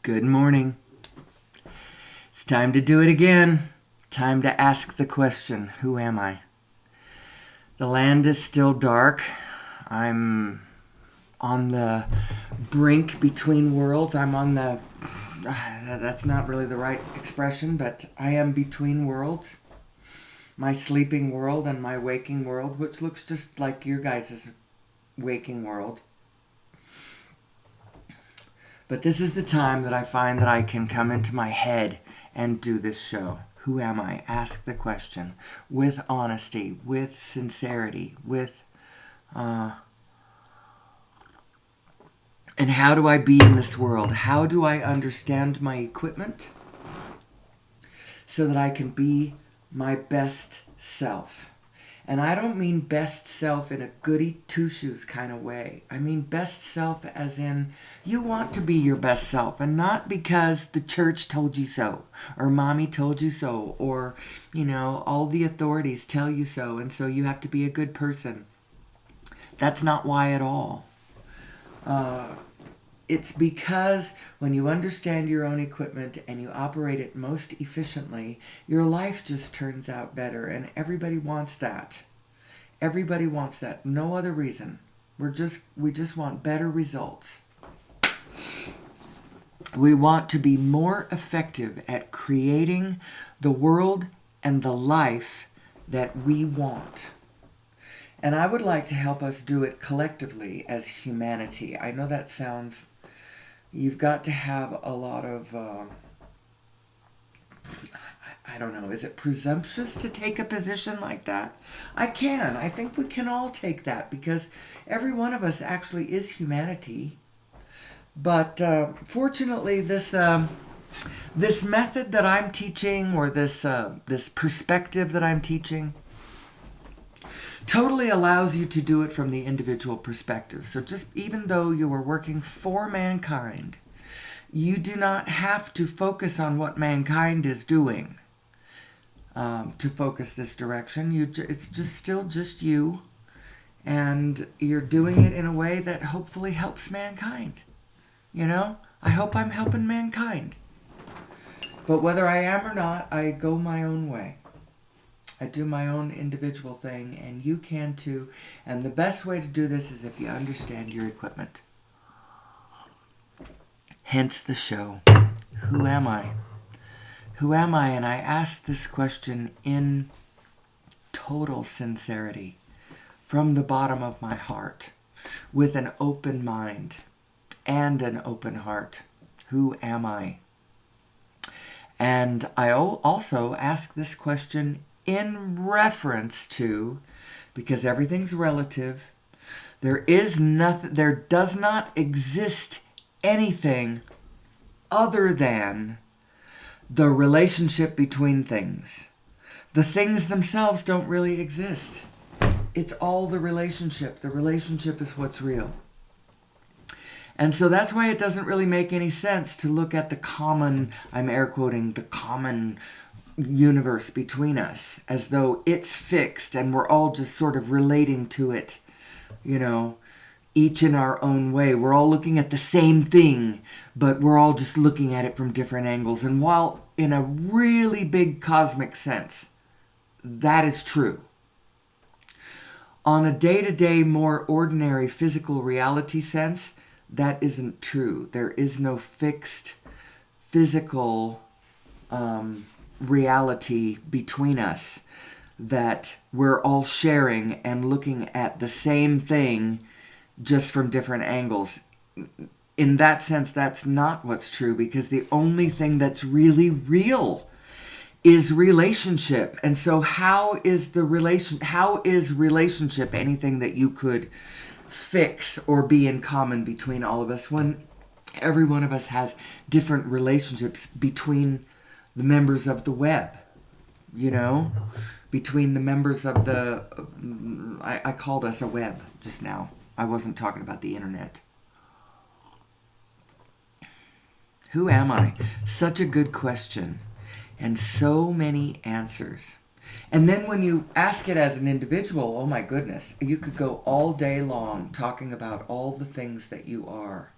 Good morning. It's time to do it again. Time to ask the question, who am I? The land is still dark. I'm on the brink between worlds. I'm on the... that's not really the right expression, but I am between worlds. My sleeping world and my waking world, which looks just like your guys' waking world. But this is the time that I find that I can come into my head and do this show. Who am I? Ask the question with honesty, with sincerity, with... and how do I be in this world? How do I understand my equipment so that I can be my best self? And I don't mean best self in a goody two-shoes kind of way. I mean best self as in you want to be your best self, and not because the church told you so, or mommy told you so, or, all the authorities tell you so, and so you have to be a good person. That's not why at all. It's because when you understand your own equipment and you operate it most efficiently, your life just turns out better, and everybody wants that. Everybody wants that. No other reason. We just want better results. We want to be more effective at creating the world and the life that we want. And I would like to help us do it collectively as humanity. I know that sounds... You've got to have a lot of, I don't know, is it presumptuous to take a position like that? I think we can all take that because every one of us actually is humanity. But fortunately, this method that I'm teaching, or this perspective that I'm teaching, totally allows you to do it from the individual perspective. So just even though you are working for mankind, you do not have to focus on what mankind is doing to focus this direction. It's still just you, and you're doing it in a way that hopefully helps mankind. I hope I'm helping mankind. But whether I am or not, I go my own way. I do my own individual thing, and you can too. And the best way to do this is if you understand your equipment. Hence the show. Who am I? Who am I? And I ask this question in total sincerity, from the bottom of my heart, with an open mind and an open heart. Who am I? And I also ask this question in reference to, because everything's relative, there does not exist anything other than the relationship between things. The things themselves don't really exist. It's all the relationship. The relationship is what's real. And so that's why it doesn't really make any sense to look at the common, I'm air quoting, the common universe between us as though it's fixed and we're all just sort of relating to it, each in our own way. We're all looking at the same thing, but we're all just looking at it from different angles. And while in a really big cosmic sense, that is true, on a day-to-day, more ordinary physical reality sense, that isn't true. There is no fixed physical reality between us that we're all sharing and looking at the same thing just from different angles. In that sense, that's not what's true, because the only thing that's really real is relationship. And so how is relationship anything that you could fix or be in common between all of us, when every one of us has different relationships between the members of the web, between the members of the... I called us a web just now. I wasn't talking about the internet. Who am I? Such a good question. And so many answers. And then when you ask it as an individual, oh my goodness, you could go all day long talking about all the things that you are.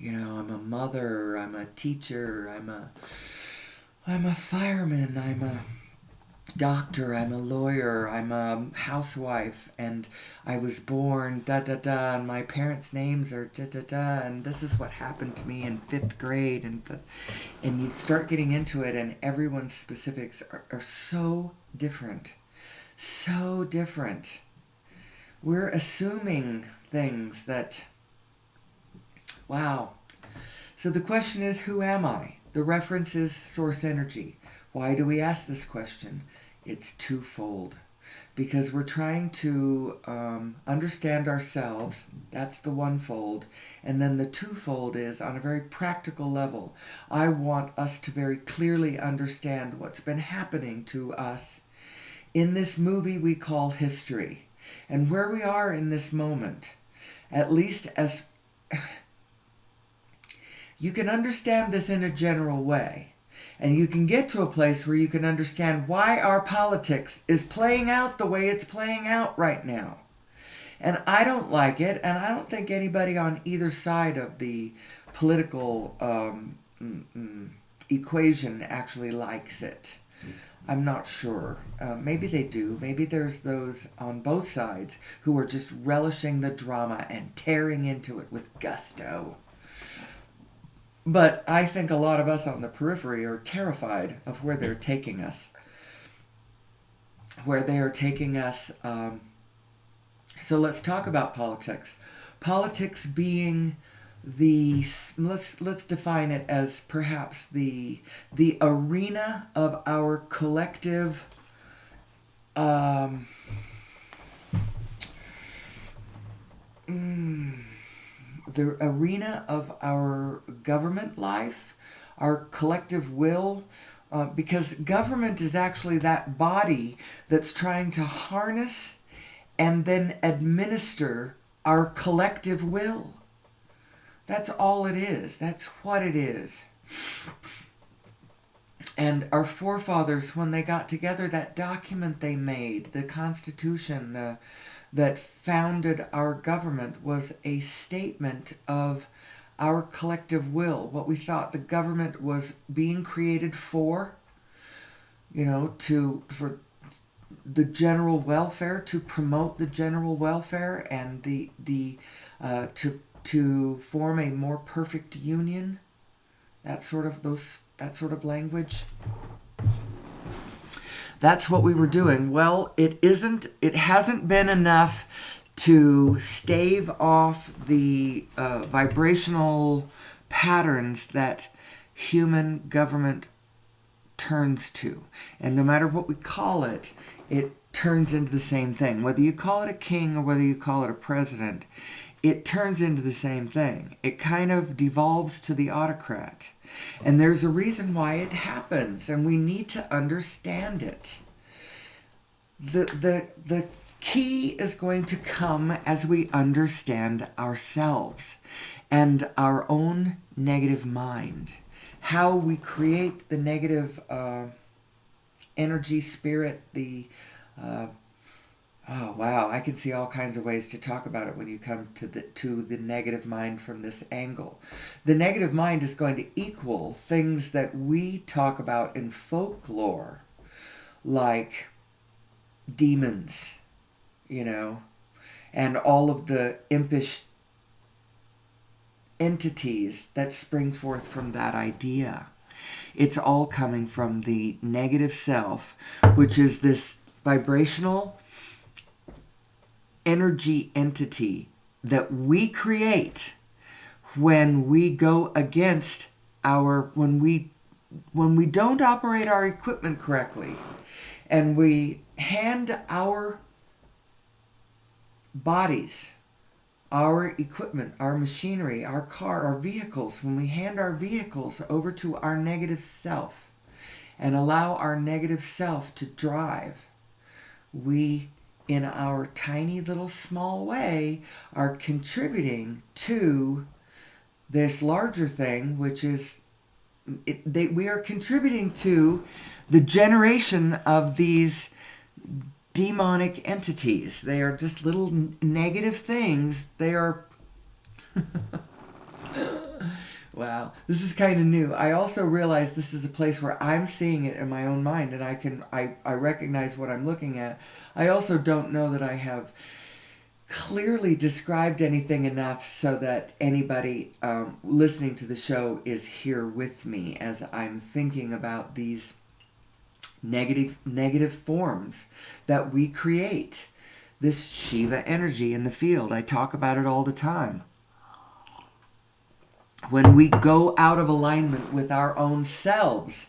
I'm a mother, I'm a teacher, I'm a fireman, I'm a doctor, I'm a lawyer, I'm a housewife, and I was born da da da, and my parents' names are da da da, and this is what happened to me in fifth grade, and you start getting into it, and everyone's specifics are so different, so different. We're assuming things that, wow. So the question is, who am I? The reference is source energy. Why do we ask this question? It's twofold. Because we're trying to understand ourselves. That's the one-fold. And then the twofold is on a very practical level. I want us to very clearly understand what's been happening to us in this movie we call history. And where we are in this moment. At least as... You can understand this in a general way. And you can get to a place where you can understand why our politics is playing out the way it's playing out right now. And I don't like it, and I don't think anybody on either side of the political equation actually likes it. I'm not sure. Maybe they do. Maybe there's those on both sides who are just relishing the drama and tearing into it with gusto. But I think a lot of us on the periphery are terrified of where they're taking us. Where they are taking us. So let's talk about politics. Politics being let's define it as perhaps the arena of our collective the arena of our government life, our collective will, because government is actually that body that's trying to harness and then administer our collective will. That's all it is. That's what it is. And our forefathers, when they got together, that document they made, the Constitution, that founded our government, was a statement of our collective will, what we thought the government was being created for, for the general welfare, to promote the general welfare, and to form a more perfect union. That sort of language. That's what we were doing. Well, it hasn't been enough to stave off the vibrational patterns that human government turns to. And no matter what we call it, it turns into the same thing. Whether you call it a king or whether you call it a president, it turns into the same thing. It kind of devolves to the autocrat. And there's a reason why it happens, and we need to understand it. The key is going to come as we understand ourselves and our own negative mind. How we create the negative energy, spirit, oh wow, I can see all kinds of ways to talk about it when you come to the negative mind from this angle. The negative mind is going to equal things that we talk about in folklore, like demons, and all of the impish entities that spring forth from that idea. It's all coming from the negative self, which is this vibrational energy entity that we create when we go against when we don't operate our equipment correctly, and we hand our bodies, our equipment, our machinery, our car, our vehicles, when we hand our vehicles over to our negative self and allow our negative self to drive, we, in our tiny little small way, are contributing to this larger thing, which is we are contributing to the generation of these demonic entities. They are just little negative things. They are Wow, this is kind of new. I also realize this is a place where I'm seeing it in my own mind, and I recognize what I'm looking at. I also don't know that I have clearly described anything enough so that anybody listening to the show is here with me as I'm thinking about these negative forms that we create. This Shiva energy in the field. I talk about it all the time. When we go out of alignment with our own selves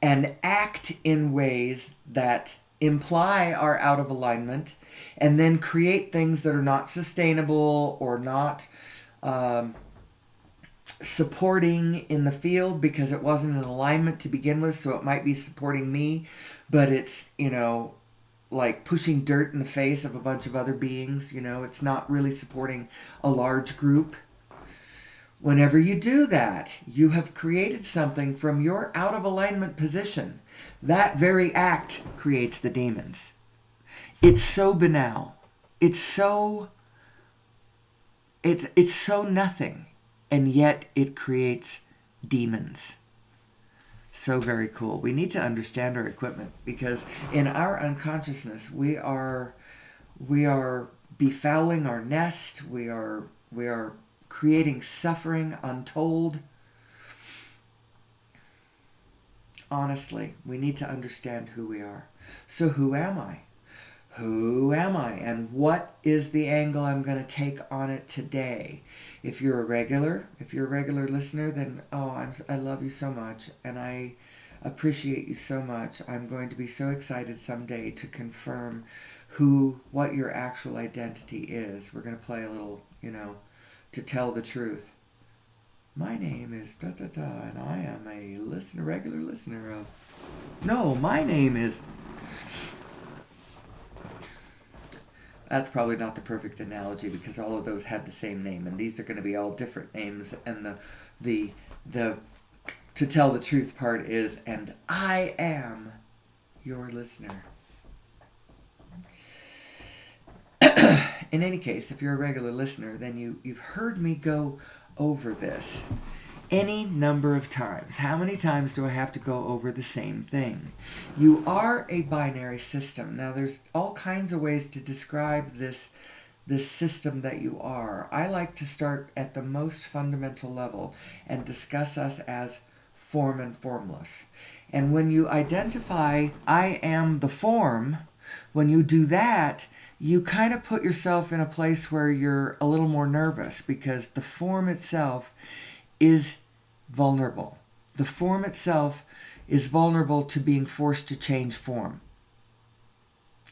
and act in ways that imply our out of alignment and then create things that are not sustainable or not supporting in the field because it wasn't in alignment to begin with, so it might be supporting me, but it's, like pushing dirt in the face of a bunch of other beings, it's not really supporting a large group. Whenever you do that, you have created something from your out of alignment position. That very act creates the demons. It's so banal. It's so nothing, and yet it creates demons. So very cool. We need to understand our equipment because in our unconsciousness we are befouling our nest. We are creating suffering untold. Honestly, we need to understand who we are. So who am I? Who am I? And what is the angle I'm going to take on it today? If you're a regular listener, then I love you so much and I appreciate you so much. I'm going to be so excited someday to confirm what your actual identity is. We're going to play a little, to tell the truth. My name is da-da-da, and I am a regular listener of... No, my name is... That's probably not the perfect analogy because all of those had the same name, and these are going to be all different names, and the to tell the truth part is, and I am your listener. In any case, if you're a regular listener, then you've heard me go over this any number of times. How many times do I have to go over the same thing? You are a binary system. Now, there's all kinds of ways to describe this system that you are. I like to start at the most fundamental level and discuss us as form and formless. And when you identify, I am the form, when you do that, you kind of put yourself in a place where you're a little more nervous because the form itself is vulnerable. The form itself is vulnerable to being forced to change form.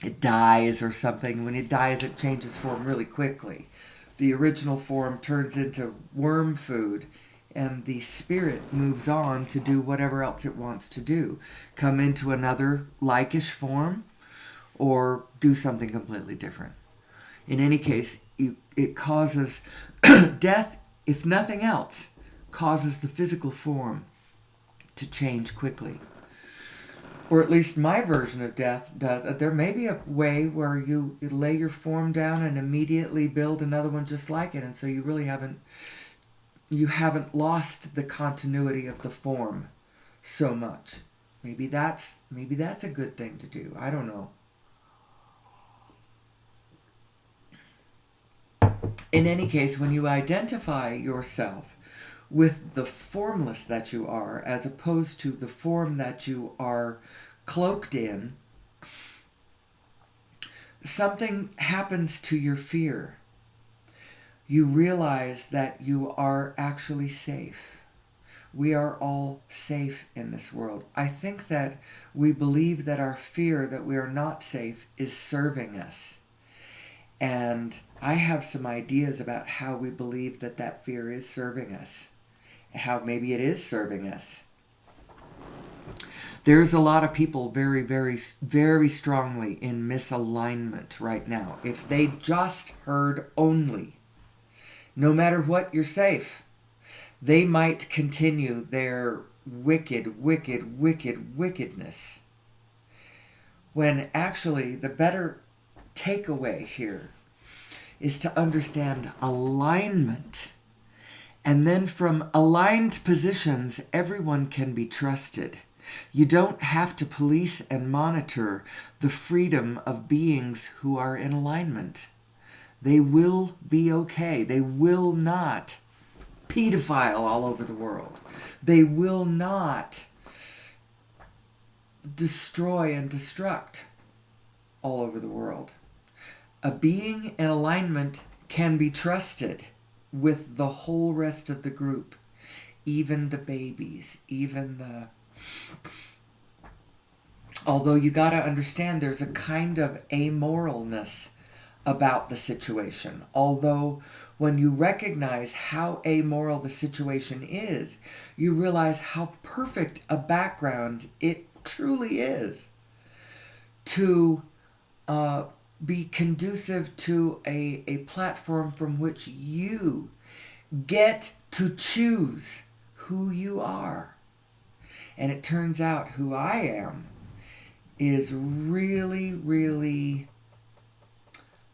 It dies or something. When it dies, it changes form really quickly. The original form turns into worm food, and the spirit moves on to do whatever else it wants to do. Come into another like-ish form, or do something completely different. In any case, it causes death, if nothing else, causes the physical form to change quickly. Or at least my version of death does. There may be a way where you lay your form down and immediately build another one just like it, and so you really haven't lost the continuity of the form so much. Maybe that's a good thing to do. I don't know. In any case, when you identify yourself with the formless that you are, as opposed to the form that you are cloaked in, something happens to your fear. You realize that you are actually safe. We are all safe in this world. I think that we believe that our fear that we are not safe is serving us. And I have some ideas about how we believe that fear is serving us. How maybe it is serving us. There's a lot of people very, very, very strongly in misalignment right now. If they just heard only, no matter what, you're safe, they might continue their wickedness. When actually the better takeaway here is to understand alignment And then from aligned positions, everyone can be trusted. You don't have to police and monitor the freedom of beings who are in alignment. They will be okay. They will not pedophile all over the world. They will not destroy and destruct all over the world. A being in alignment can be trusted with the whole rest of the group, even the babies, even the... Although you got to understand there's a kind of amoralness about the situation. Although when you recognize how amoral the situation is, you realize how perfect a background it truly is to be conducive to a platform from which you get to choose who you are. And it turns out who I am is really, really,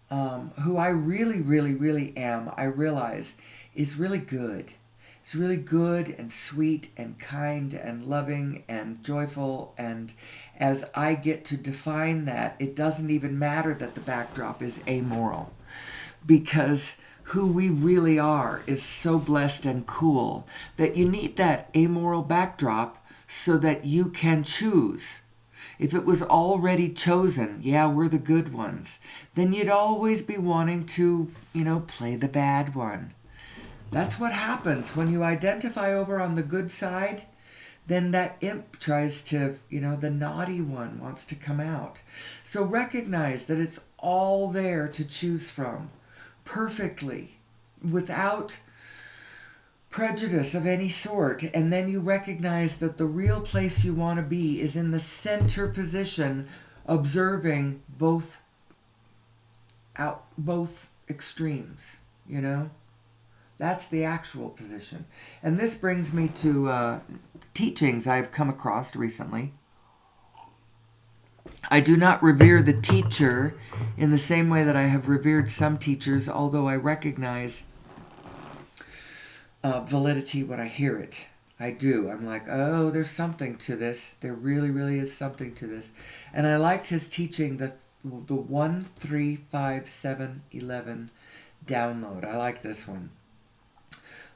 who I really, really, really am, I realize, is really good. It's really good and sweet and kind and loving and joyful. And as I get to define that, it doesn't even matter that the backdrop is amoral, because who we really are is so blessed and cool that you need that amoral backdrop so that you can choose. If it was already chosen, yeah, we're the good ones, then you'd always be wanting to, play the bad one. That's what happens when you identify over on the good side. Then that imp tries to, the naughty one wants to come out. So recognize that it's all there to choose from perfectly, without prejudice of any sort. And then you recognize that the real place you want to be is in the center position, observing both extremes, That's the actual position. And this brings me to teachings I've come across recently. I do not revere the teacher in the same way that I have revered some teachers, although I recognize validity when I hear it. I do. I'm like, oh, there's something to this. There really, really is something to this. And I liked his teaching, the 1, 3, 5, 7, 11 download. I like this one.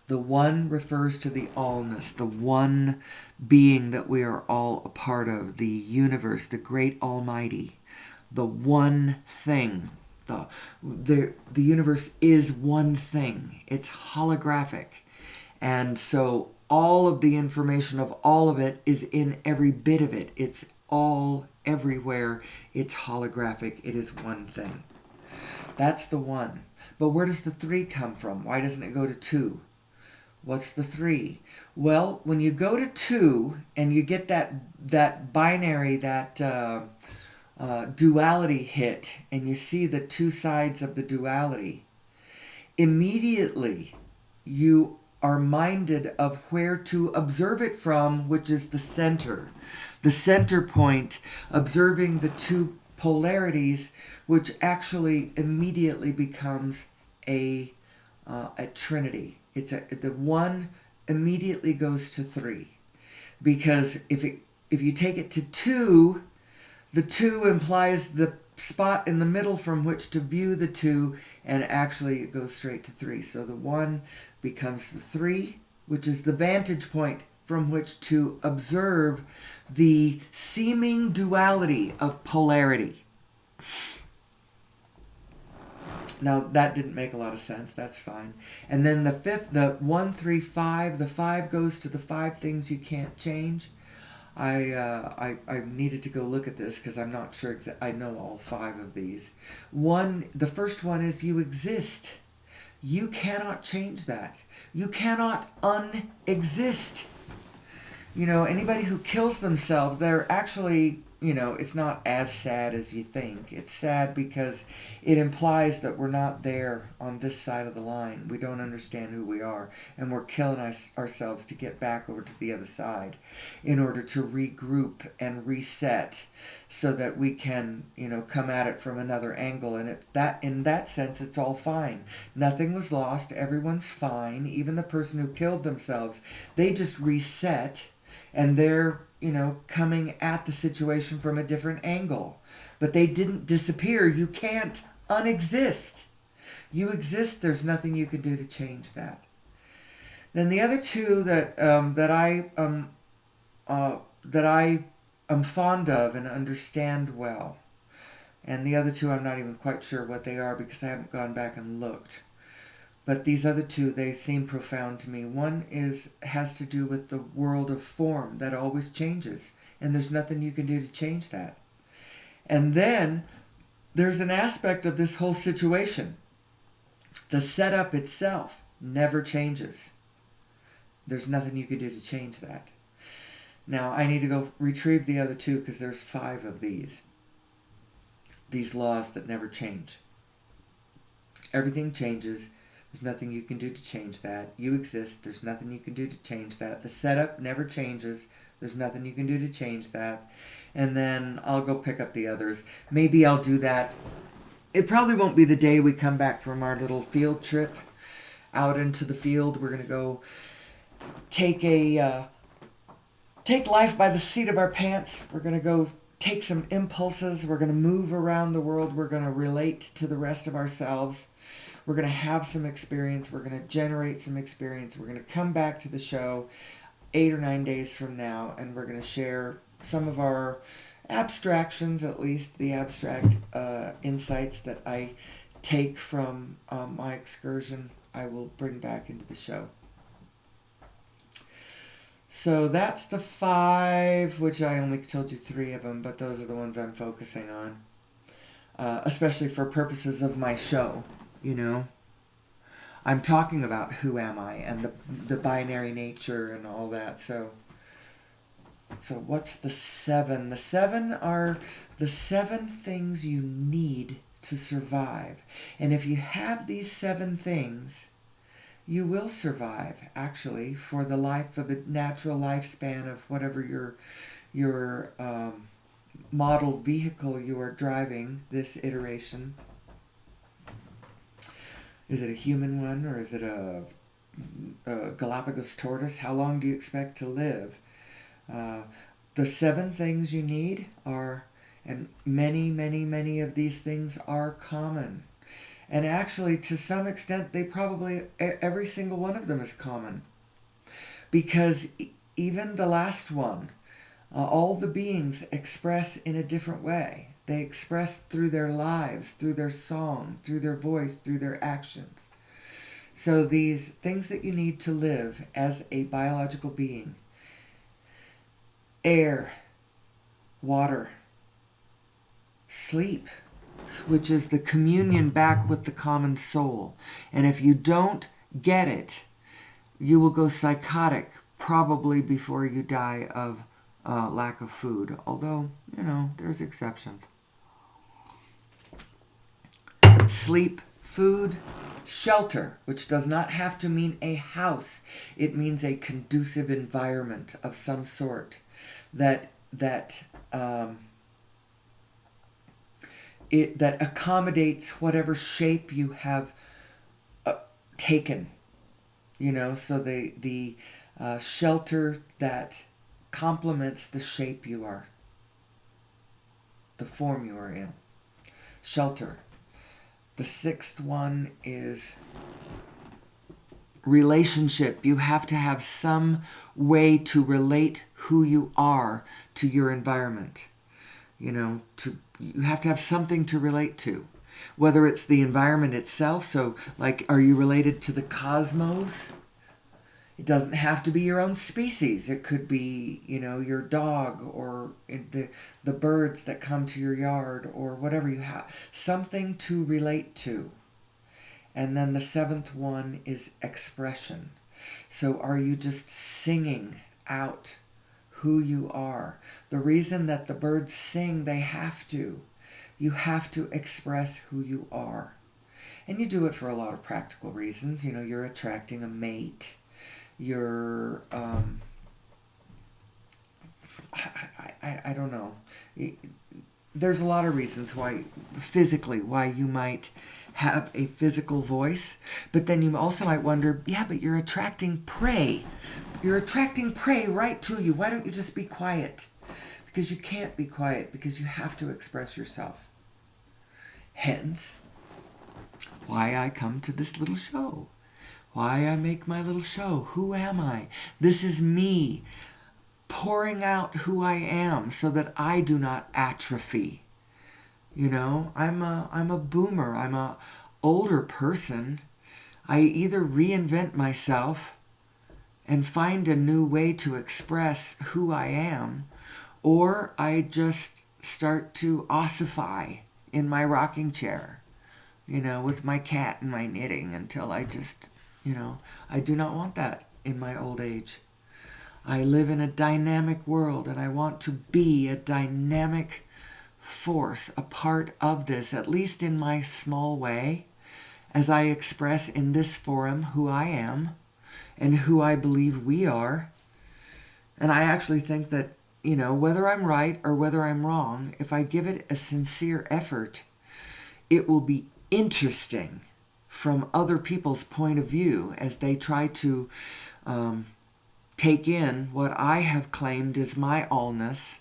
The one refers to the allness, the one being that we are all a part of, the universe, the great almighty, the one thing. The universe is one thing. It's holographic. And so all of the information of all of it is in every bit of it. It's all everywhere. It's holographic. It is one thing. That's the one. But where does the 3 come from? Why doesn't it go to 2? What's the 3? Well, when you go to 2 and you get that binary, that duality hit, and you see the 2 sides of the duality, immediately you are minded of where to observe it from, which is the center. The center point, observing the 2 polarities, which actually immediately becomes a trinity. The 1 immediately goes to 3, because if you take it to 2, the 2 implies the spot in the middle from which to view the 2, and actually it goes straight to 3. So the 1 becomes the 3, which is the vantage point from which to observe the seeming duality of polarity. Now, that didn't make a lot of sense. That's fine. And then the 5th, the 1, 3, 5, the 5 goes to the 5 things you can't change. I needed to go look at this because I'm not sure I know all 5 of these. The first one is you exist. You cannot change that. You cannot unexist. Anybody who kills themselves, they're actually it's not as sad as you think. It's sad because it implies that we're not there on this side of the line. We don't understand who we are, and we're killing ourselves to get back over to the other side in order to regroup and reset so that we can, come at it from another angle. And in that sense, it's all fine. Nothing was lost. Everyone's fine. Even the person who killed themselves, they just reset, and they're coming at the situation from a different angle. But they didn't disappear. You can't unexist. You exist. There's nothing you can do to change that. Then the other two that I am fond of and understand well, and the other two I'm not even quite sure what they are because I haven't gone back and looked. But these other two, they seem profound to me. One has to do with the world of form that always changes, and there's nothing you can do to change that. And then there's an aspect of this whole situation. The setup itself never changes. There's nothing you can do to change that. Now, I need to go retrieve the other two because there's 5 of these laws that never change. Everything changes. There's nothing you can do to change that. You exist. There's nothing you can do to change that. The setup never changes. There's nothing you can do to change that. And then I'll go pick up the others. Maybe I'll do that. It probably won't be the day we come back from our little field trip out into the field. We're going to go take life by the seat of our pants. We're going to go take some impulses. We're going to move around the world. We're going to relate to the rest of ourselves. We're going to have some experience. We're going to generate some experience. We're going to come back to the show 8 or 9 days from now, and we're going to share some of our abstractions, at least the abstract insights that I take from my excursion. I will bring back into the show. So that's the 5, which I only told you 3 of them, but those are the ones I'm focusing on, especially for purposes of my show. I'm talking about who am I and the binary nature and all that. So what's the 7? The 7 are the 7 things you need to survive. And if you have these 7 things, you will survive, actually, for the natural lifespan of whatever your model vehicle you are driving this iteration. Is it a human one, or is it a Galapagos tortoise? How long do you expect to live? The 7 things you need are, and many, many, many of these things are common. And actually, to some extent, every single one of them is common. Because even the last one, all the beings express in a different way. They express through their lives, through their song, through their voice, through their actions. So these things that you need to live as a biological being: air, water, sleep, which is the communion back with the common soul. And if you don't get it, you will go psychotic probably before you die of lack of food. Although, there's exceptions. Sleep, food, shelter, which does not have to mean a house. It means a conducive environment of some sort that accommodates whatever shape you have taken. So the shelter that complements the shape you are, the form you are in. Shelter. The 6th one is relationship. You have to have some way to relate who you are to your environment. You have to have something to relate to. Whether it's the environment itself, so like, are you related to the cosmos? It doesn't have to be your own species. It could be, your dog or the birds that come to your yard or whatever you have. Something to relate to. And then the 7th one is expression. So are you just singing out who you are. The reason that the birds sing, they have to. You have to express who you are. And you do it for a lot of practical reasons. You know, you're attracting a mate. You're, I don't know. There's a lot of reasons why, physically, why you might have a physical voice. But then you also might wonder, yeah, but you're attracting prey. You're attracting prey right to you. Why don't you just be quiet? Because you can't be quiet, because you have to express yourself. Hence, why I come to this little show. Why I make my little show. Who am I? This is me pouring out who I am so that I do not atrophy. You know, I'm a boomer. I'm a older person. I either reinvent myself and find a new way to express who I am, or I just start to ossify in my rocking chair, you know, with my cat and my knitting until I just, you know, I do not want that in my old age. I live in a dynamic world, and I want to be a dynamic force, a part of this, at least in my small way, as I express in this forum who I am and who I believe we are. And I actually think that, you know, whether I'm right or whether I'm wrong, if I give it a sincere effort, it will be interesting from other people's point of view as they try to take in what I have claimed is my allness.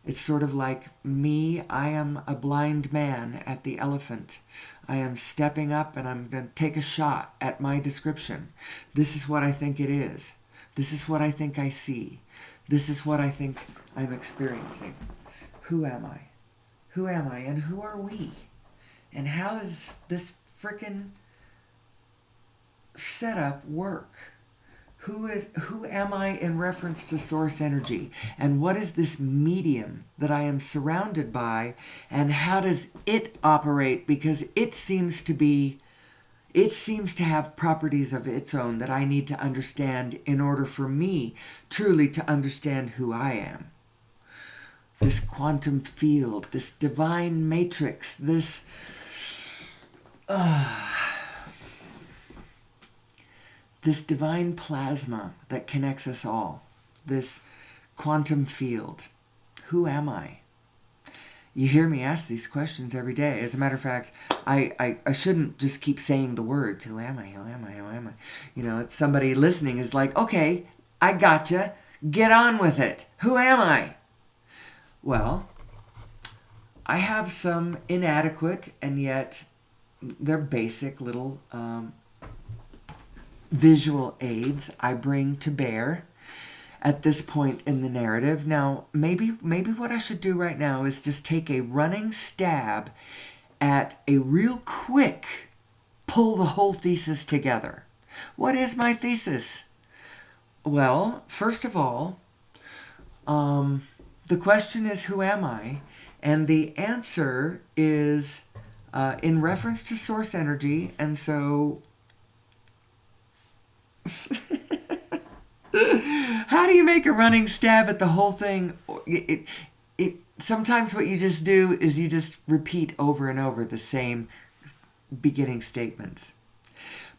It's sort of like me, I am a blind man at the elephant. I am stepping up and I'm going to take a shot at my description. This is what I think it is. This is what I think I see. This is what I think I'm experiencing. Who am I? Who am I? And who are we? And how does this frickin' setup work? Who am I in reference to source energy? And what is this medium that I am surrounded by? And how does it operate? Because it seems to have properties of its own that I need to understand in order for me truly to understand who I am. This quantum field, this divine matrix, this divine plasma that connects us all, this quantum field. Who am I? You hear me ask these questions every day. As a matter of fact, I shouldn't just keep saying the words. Who am I? Who am I? Who am I? You know, it's somebody listening is like, okay, I gotcha. Get on with it. Who am I? Well, I have some inadequate and yet they're basic little visual aids I bring to bear at this point in the narrative. Now, maybe what I should do right now is just take a running stab at a real quick pull the whole thesis together. What is my thesis? Well, first of all, the question is, who am I? And the answer is in reference to source energy. And so how do you make a running stab at the whole thing? Sometimes what you just do is you just repeat over and over the same beginning statements.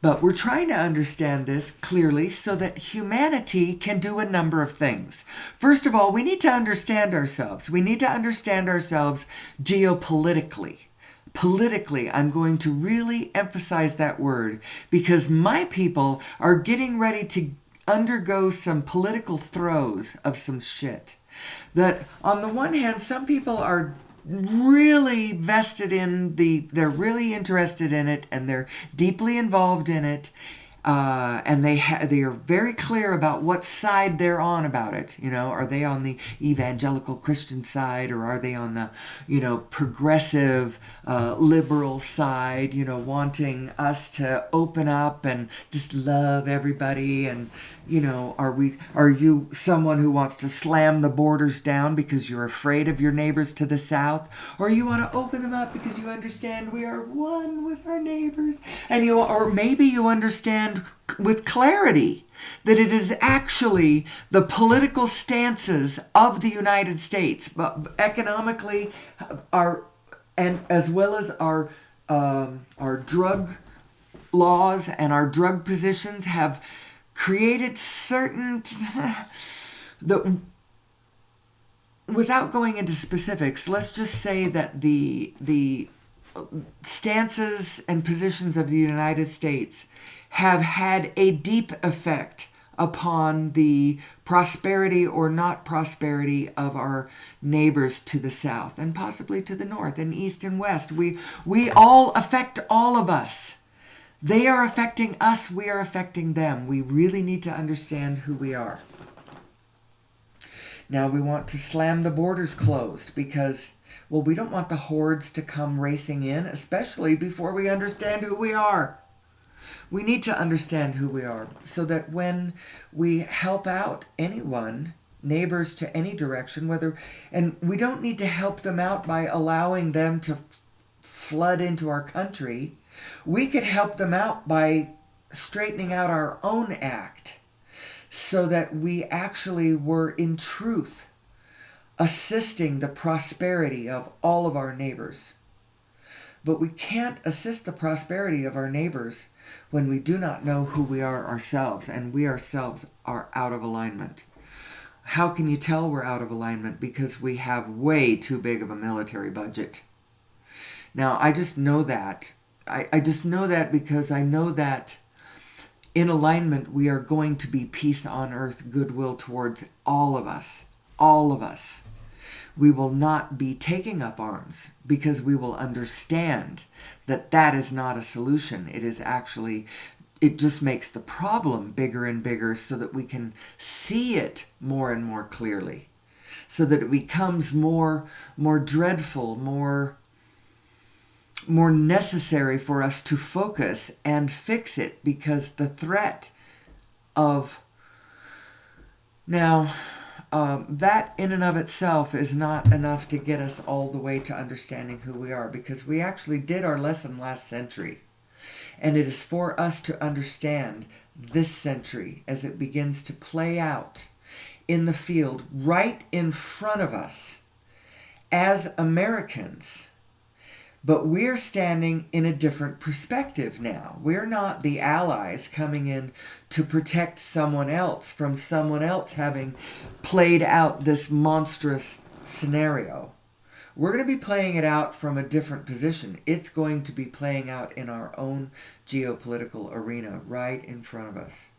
But we're trying to understand this clearly so that humanity can do a number of things. First of all, we need to understand ourselves. We need to understand ourselves geopolitically. Politically, I'm going to really emphasize that word because my people are getting ready to undergo some political throes of some shit. That on the one hand, some people are really vested in they're really interested in it and they're deeply involved in it. And they are very clear about what side they're on about it. You know, are they on the evangelical Christian side, or are they on the, progressive, liberal side? Wanting us to open up and just love everybody. And are you someone who wants to slam the borders down because you're afraid of your neighbors to the south, or you want to open them up because you understand we are one with our neighbors, and or maybe you understand understand with clarity that it is actually the political stances of the United States, but economically, and as well as our drug laws and our drug positions have created certain the without going into specifics, let's just say that the stances and positions of the United States have had a deep effect upon the prosperity or not prosperity of our neighbors to the south and possibly to the north and east and west. We all affect all of us. They are affecting us, we are affecting them. We really need to understand who we are. Now we want to slam the borders closed because, well, we don't want the hordes to come racing in, especially before we understand who we are. We need to understand who we are so that when we help out anyone, neighbors to any direction, and we don't need to help them out by allowing them to flood into our country. We could help them out by straightening out our own act so that we actually were in truth assisting the prosperity of all of our neighbors. But we can't assist the prosperity of our neighbors when we do not know who we are ourselves, and we ourselves are out of alignment. How can you tell we're out of alignment? Because we have way too big of a military budget. Now, I just know that. I just know that because I know that in alignment, we are going to be peace on earth, goodwill towards all of us. All of us. We will not be taking up arms because we will understand that that is not a solution. It is actually, it just makes the problem bigger and bigger so that we can see it more and more clearly. So that it becomes more dreadful, more necessary for us to focus and fix it because the threat of now that in and of itself is not enough to get us all the way to understanding who we are, because we actually did our lesson last century. And it is for us to understand this century as it begins to play out in the field right in front of us as Americans. But we're standing in a different perspective now. We're not the allies coming in to protect someone else from someone else having played out this monstrous scenario. We're going to be playing it out from a different position. It's going to be playing out in our own geopolitical arena right in front of us.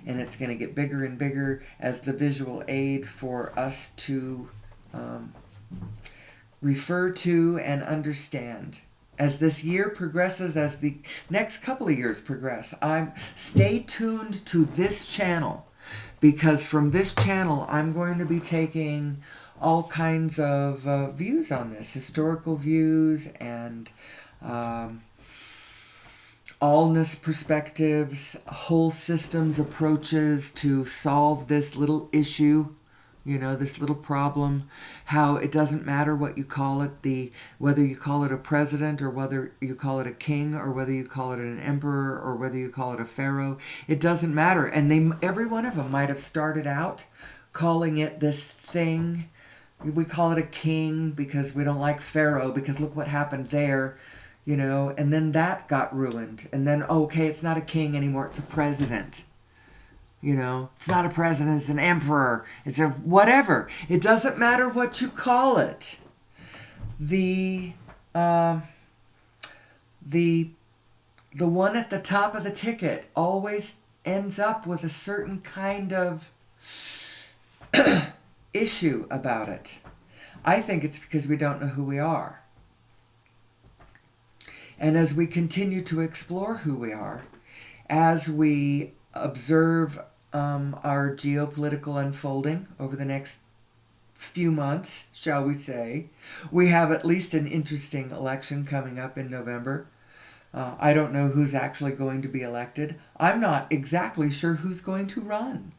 And it's going to get bigger and bigger as the visual aid for us to refer to and understand. As this year progresses, as the next couple of years progress, stay tuned to this channel, because from this channel I'm going to be taking all kinds of views on this, historical views and allness perspectives, whole systems approaches to solve this little issue. This little problem, how it doesn't matter what you call it, whether you call it a president or whether you call it a king or whether you call it an emperor or whether you call it a pharaoh, it doesn't matter. And every one of them might have started out calling it this thing. We call it a king because we don't like pharaoh because look what happened there, and then that got ruined. And then, okay, it's not a king anymore, it's a president. It's not a president, it's an emperor, it's a whatever. It doesn't matter what you call it. The one at the top of the ticket always ends up with a certain kind of issue about it. I think it's because we don't know who we are. And as we continue to explore who we are, as we observe our geopolitical unfolding over the next few months, shall we say. We have at least an interesting election coming up in November. I don't know who's actually going to be elected. I'm not exactly sure who's going to run.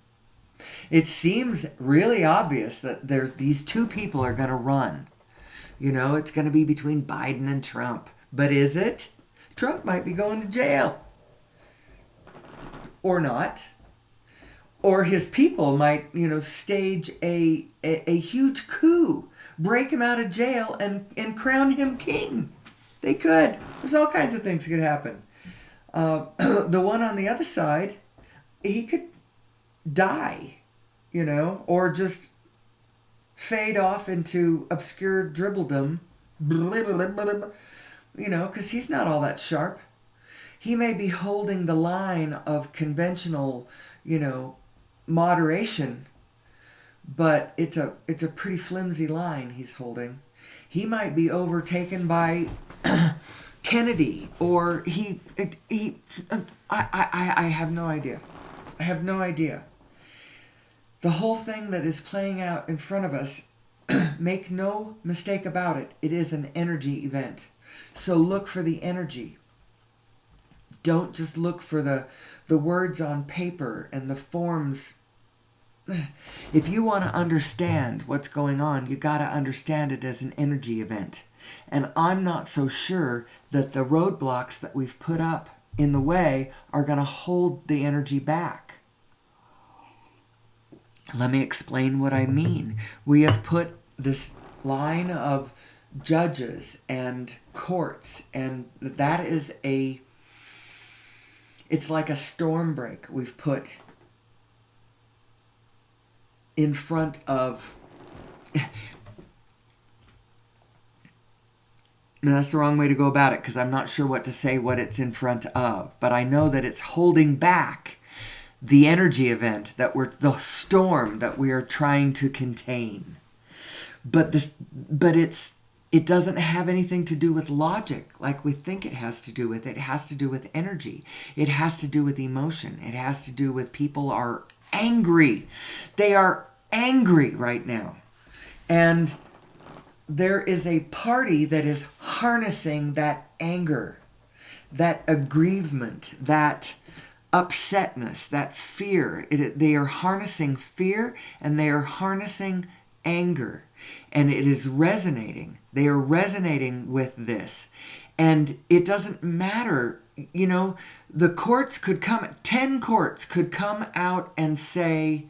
It seems really obvious that these two people are going to run. It's going to be between Biden and Trump. But is it? Trump might be going to jail. or not. Or his people might, stage a huge coup, break him out of jail, and crown him king. They could. There's all kinds of things that could happen. The one on the other side, he could die, or just fade off into obscure dribbledom, because he's not all that sharp. He may be holding the line of conventional, moderation, but it's a pretty flimsy line he's holding. He might be overtaken by Kennedy, or I have no idea. I have no idea. The whole thing that is playing out in front of us, make no mistake about it, it is an energy event. So look for the energy. Don't just look for the words on paper and the forms. If you want to understand what's going on, you got to understand it as an energy event. And I'm not so sure that the roadblocks that we've put up in the way are going to hold the energy back. Let me explain what I mean. We have put this line of judges and courts, and that is it's like a storm break we've put in front of. No, that's the wrong way to go about it, because I'm not sure what to say what it's in front of. But I know that it's holding back the energy event, the storm that we are trying to contain. But it doesn't have anything to do with logic like we think it has to do with. It has to do with energy. It has to do with emotion. It has to do with people are angry. They are angry right now. And there is a party that is harnessing that anger, that aggrievement, that upsetness, that fear. They are harnessing fear and they are harnessing anger. And it is resonating. They are resonating with this. And it doesn't matter, the courts could 10 courts could come out and say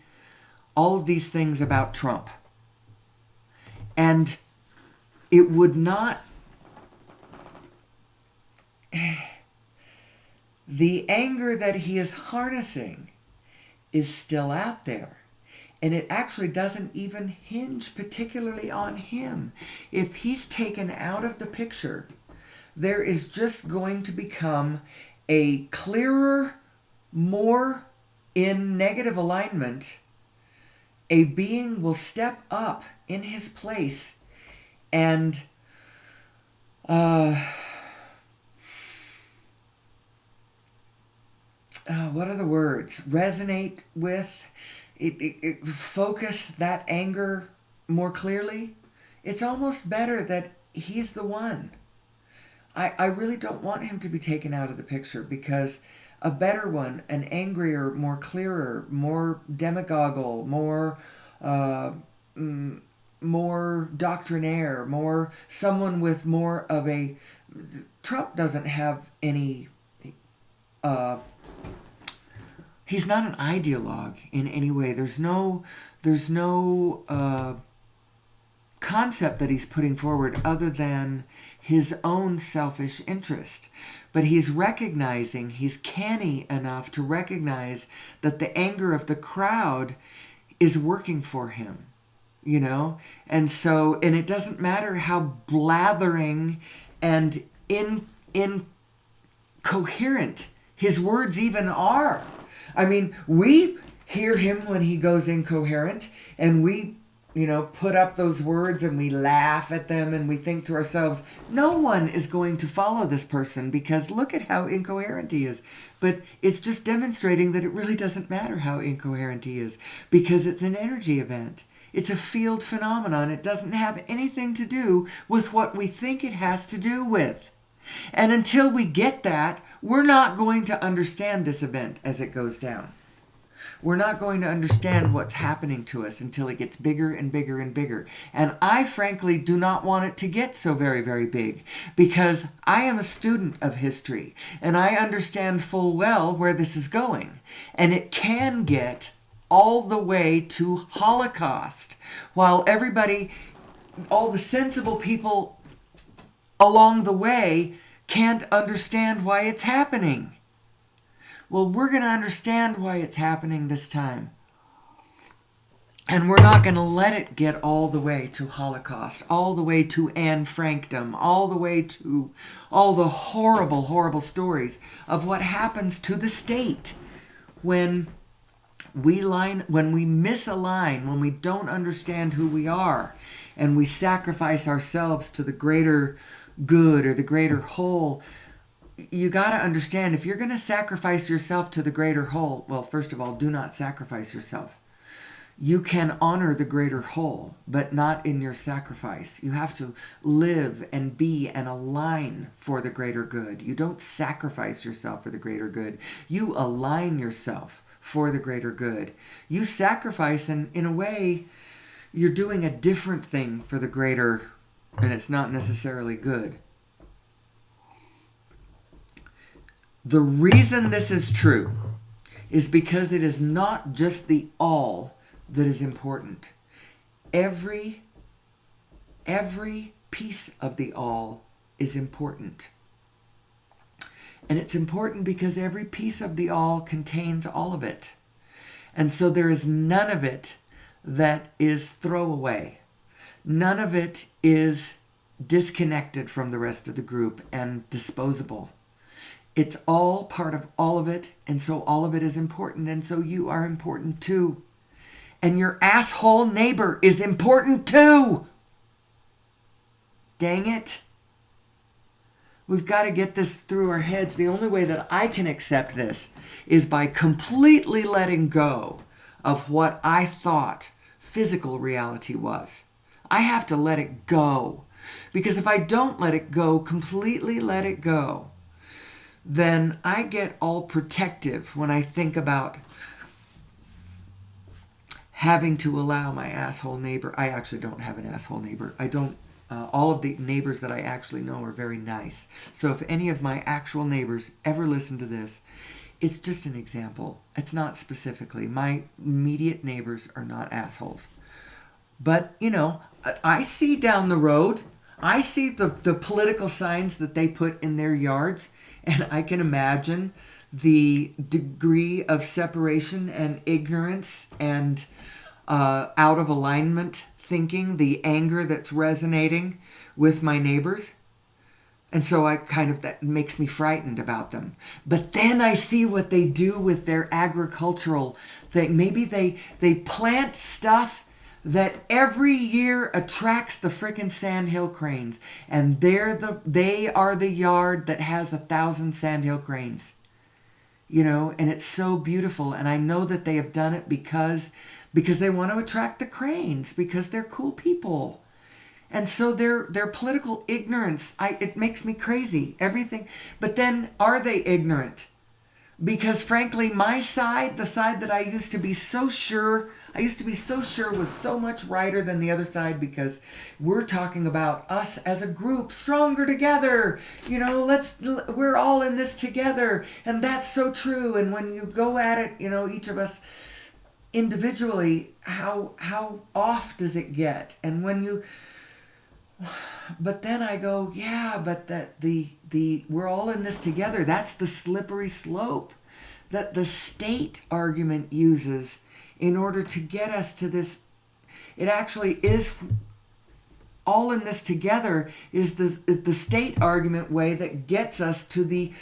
all of these things about Trump. And it would not, the anger that he is harnessing is still out there. And it actually doesn't even hinge particularly on him. If he's taken out of the picture, there is just going to become a clearer, more in negative alignment. A being will step up in his place and what are the words? Resonate with, it focus that anger more clearly. It's almost better that he's the one. I really don't want him to be taken out of the picture, because a better one, an angrier, more clearer, more demagogal, more doctrinaire, more someone with more of a. Trump doesn't have any. He's not an ideologue in any way. There's no concept that he's putting forward other than his own selfish interest. But he's recognizing, he's canny enough to recognize that the anger of the crowd is working for him, And so, and it doesn't matter how blathering and incoherent his words even are. I mean, we hear him when he goes incoherent, and we, put up those words and we laugh at them and we think to ourselves, no one is going to follow this person because look at how incoherent he is. But it's just demonstrating that it really doesn't matter how incoherent he is, because it's an energy event. It's a field phenomenon. It doesn't have anything to do with what we think it has to do with. And until we get that, we're not going to understand this event as it goes down. we're not going to understand what's happening to us until it gets bigger and bigger and bigger. And I frankly do not want it to get so very, very big, because I am a student of history and I understand full well where this is going. And it can get all the way to Holocaust, while everybody, all the sensible people along the way, can't understand why it's happening. Well, we're going to understand why it's happening this time. And we're not going to let it get all the way to Holocaust, all the way to Anne Frankdom, all the way to all the horrible, horrible stories of what happens to the state when we misalign, when we don't understand who we are, and we sacrifice ourselves to the greater good or the greater whole. You got to understand, if you're going to sacrifice yourself to the greater whole, well, first of all, do not sacrifice yourself. You can honor the greater whole, but not in your sacrifice. You have to live and be and align for the greater good. You don't sacrifice yourself for the greater good. You align yourself for the greater good. You sacrifice, and in a way, you're doing a different thing for the greater, and it's not necessarily good. The reason this is true is because it is not just the all that is important. Every piece of the all is important. And it's important because every piece of the all contains all of it. And so there is none of it that is throwaway. None of it is disconnected from the rest of the group and disposable. It's all part of all of it, and so all of it is important, and so you are important too. And your asshole neighbor is important too. Dang it. We've got to get this through our heads. The only way that I can accept this is by completely letting go of what I thought physical reality was. I have to let it go. Because if I don't let it go, completely let it go, then I get all protective when I think about having to allow my asshole neighbor. I actually don't have an asshole neighbor. I don't. All of the neighbors that I actually know are very nice. So if any of my actual neighbors ever listen to this, it's just an example. It's not specifically. My immediate neighbors are not assholes. But, you know, I see down the road, I see the political signs that they put in their yards, and I can imagine the degree of separation and ignorance and out of alignment thinking, the anger that's resonating with my neighbors. And so that makes me frightened about them. But then I see what they do with their agricultural thing. Maybe they plant stuff that every year attracts the frickin' sandhill cranes. And they are the yard that has 1,000 sandhill cranes. You know, and it's so beautiful. And I know that they have done it because they want to attract the cranes, because they're cool people. And so their political ignorance, it makes me crazy. Everything. But then, are they ignorant? Because frankly, my side, the side that I used to be so sure was so much righter than the other side, because we're talking about us as a group, stronger together. You know, we're all in this together. And that's so true. And when you go at it, you know, each of us individually, how off does it get? And but then I go, yeah, but that we're all in this together. That's the slippery slope that the state argument uses in order to get us to this. It actually is all in this together is the state argument way that gets us to the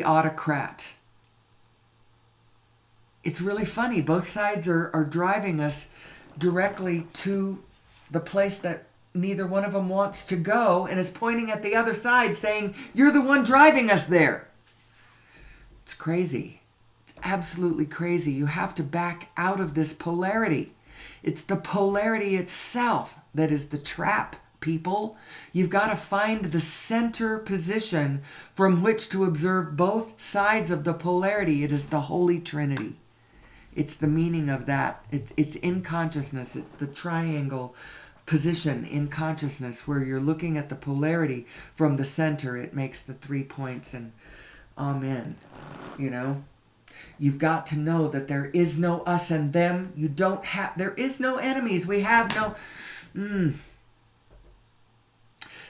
autocrat. It's really funny. Both sides are driving us directly to the place that neither one of them wants to go, and is pointing at the other side saying, you're the one driving us there. It's crazy. It's absolutely crazy. You have to back out of this polarity. It's the polarity itself that is the trap people. You've got to find the center position from which to observe both sides of the polarity. It is the Holy Trinity. It's the meaning of that. It's in consciousness. It's the triangle position in consciousness where you're looking at the polarity from the center. It makes the 3 points, and amen. You know, you've got to know that there is no us and them. There is no enemies. We have no.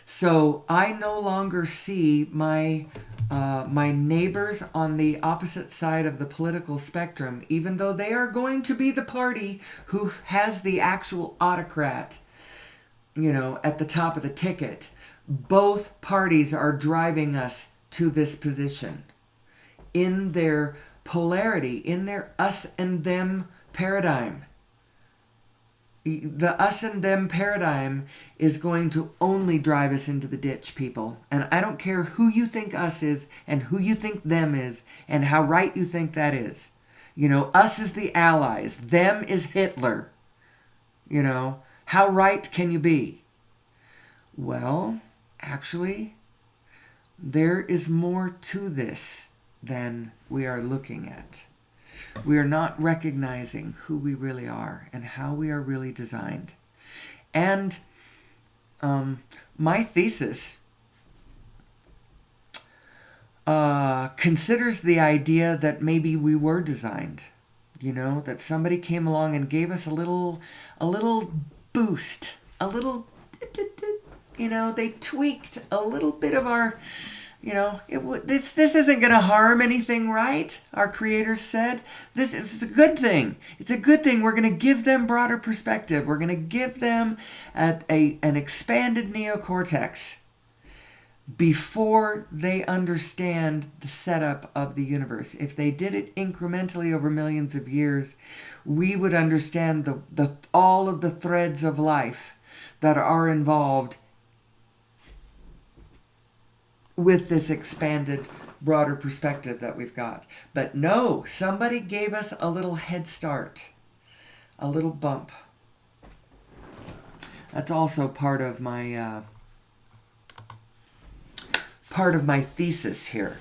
So I no longer see my neighbors on the opposite side of the political spectrum, even though they are going to be the party who has the actual autocrat, at the top of the ticket. Both parties are driving us to this position in their polarity, in their us and them paradigm. The us and them paradigm is going to only drive us into the ditch, people. And I don't care who you think us is and who you think them is and how right you think that is. Us is the Allies. Them is Hitler. How right can you be? Well, actually, there is more to this than we are looking at. We are not recognizing who we really are and how we are really designed. And my thesis considers the idea that maybe we were designed. That somebody came along and gave us a little boost, they tweaked a little bit of our, this isn't going to harm anything, right? Our creators said, this is a good thing. It's a good thing. We're going to give them broader perspective. We're going to give them an expanded neocortex before they understand the setup of the universe. If they did it incrementally over millions of years, we would understand all of the threads of life that are involved with this expanded, broader perspective that we've got. But no, somebody gave us a little head start, a little bump. That's also part of my thesis here.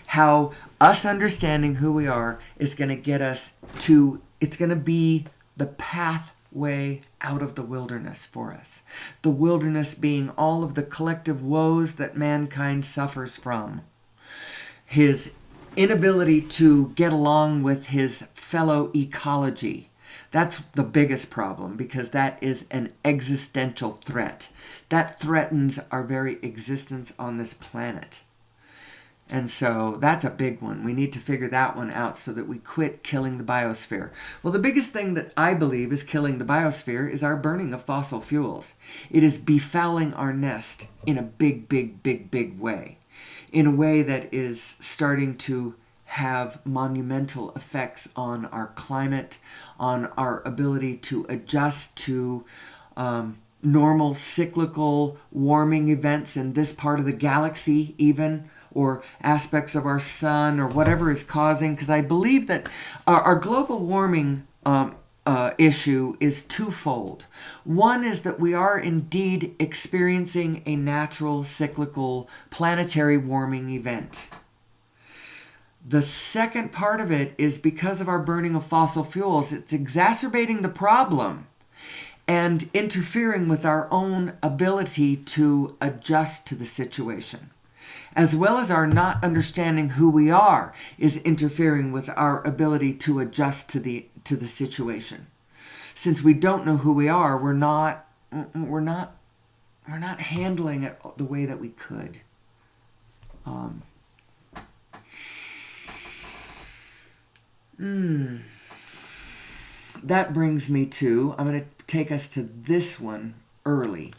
How us understanding who we are is going to get us to, it's going to be the pathway out of the wilderness for us. The wilderness being all of the collective woes that mankind suffers from. His inability to get along with his fellow ecology. That's the biggest problem, because that is an existential threat. That threatens our very existence on this planet. And so that's a big one. We need to figure that one out so that we quit killing the biosphere. Well, the biggest thing that I believe is killing the biosphere is our burning of fossil fuels. It is befouling our nest in a big, big, big, big way. In a way that is starting to have monumental effects on our climate, on our ability to adjust to normal cyclical warming events in this part of the galaxy even, or aspects of our sun, or whatever is causing, because I believe that our global warming issue is twofold. One is that we are indeed experiencing a natural cyclical planetary warming event. The second part of it is because of our burning of fossil fuels, it's exacerbating the problem and interfering with our own ability to adjust to the situation. As well as our not understanding who we are is interfering with our ability to adjust to the situation. Since we don't know who we are, we're not handling it the way that we could. That brings me to, I'm going to take us to this one early.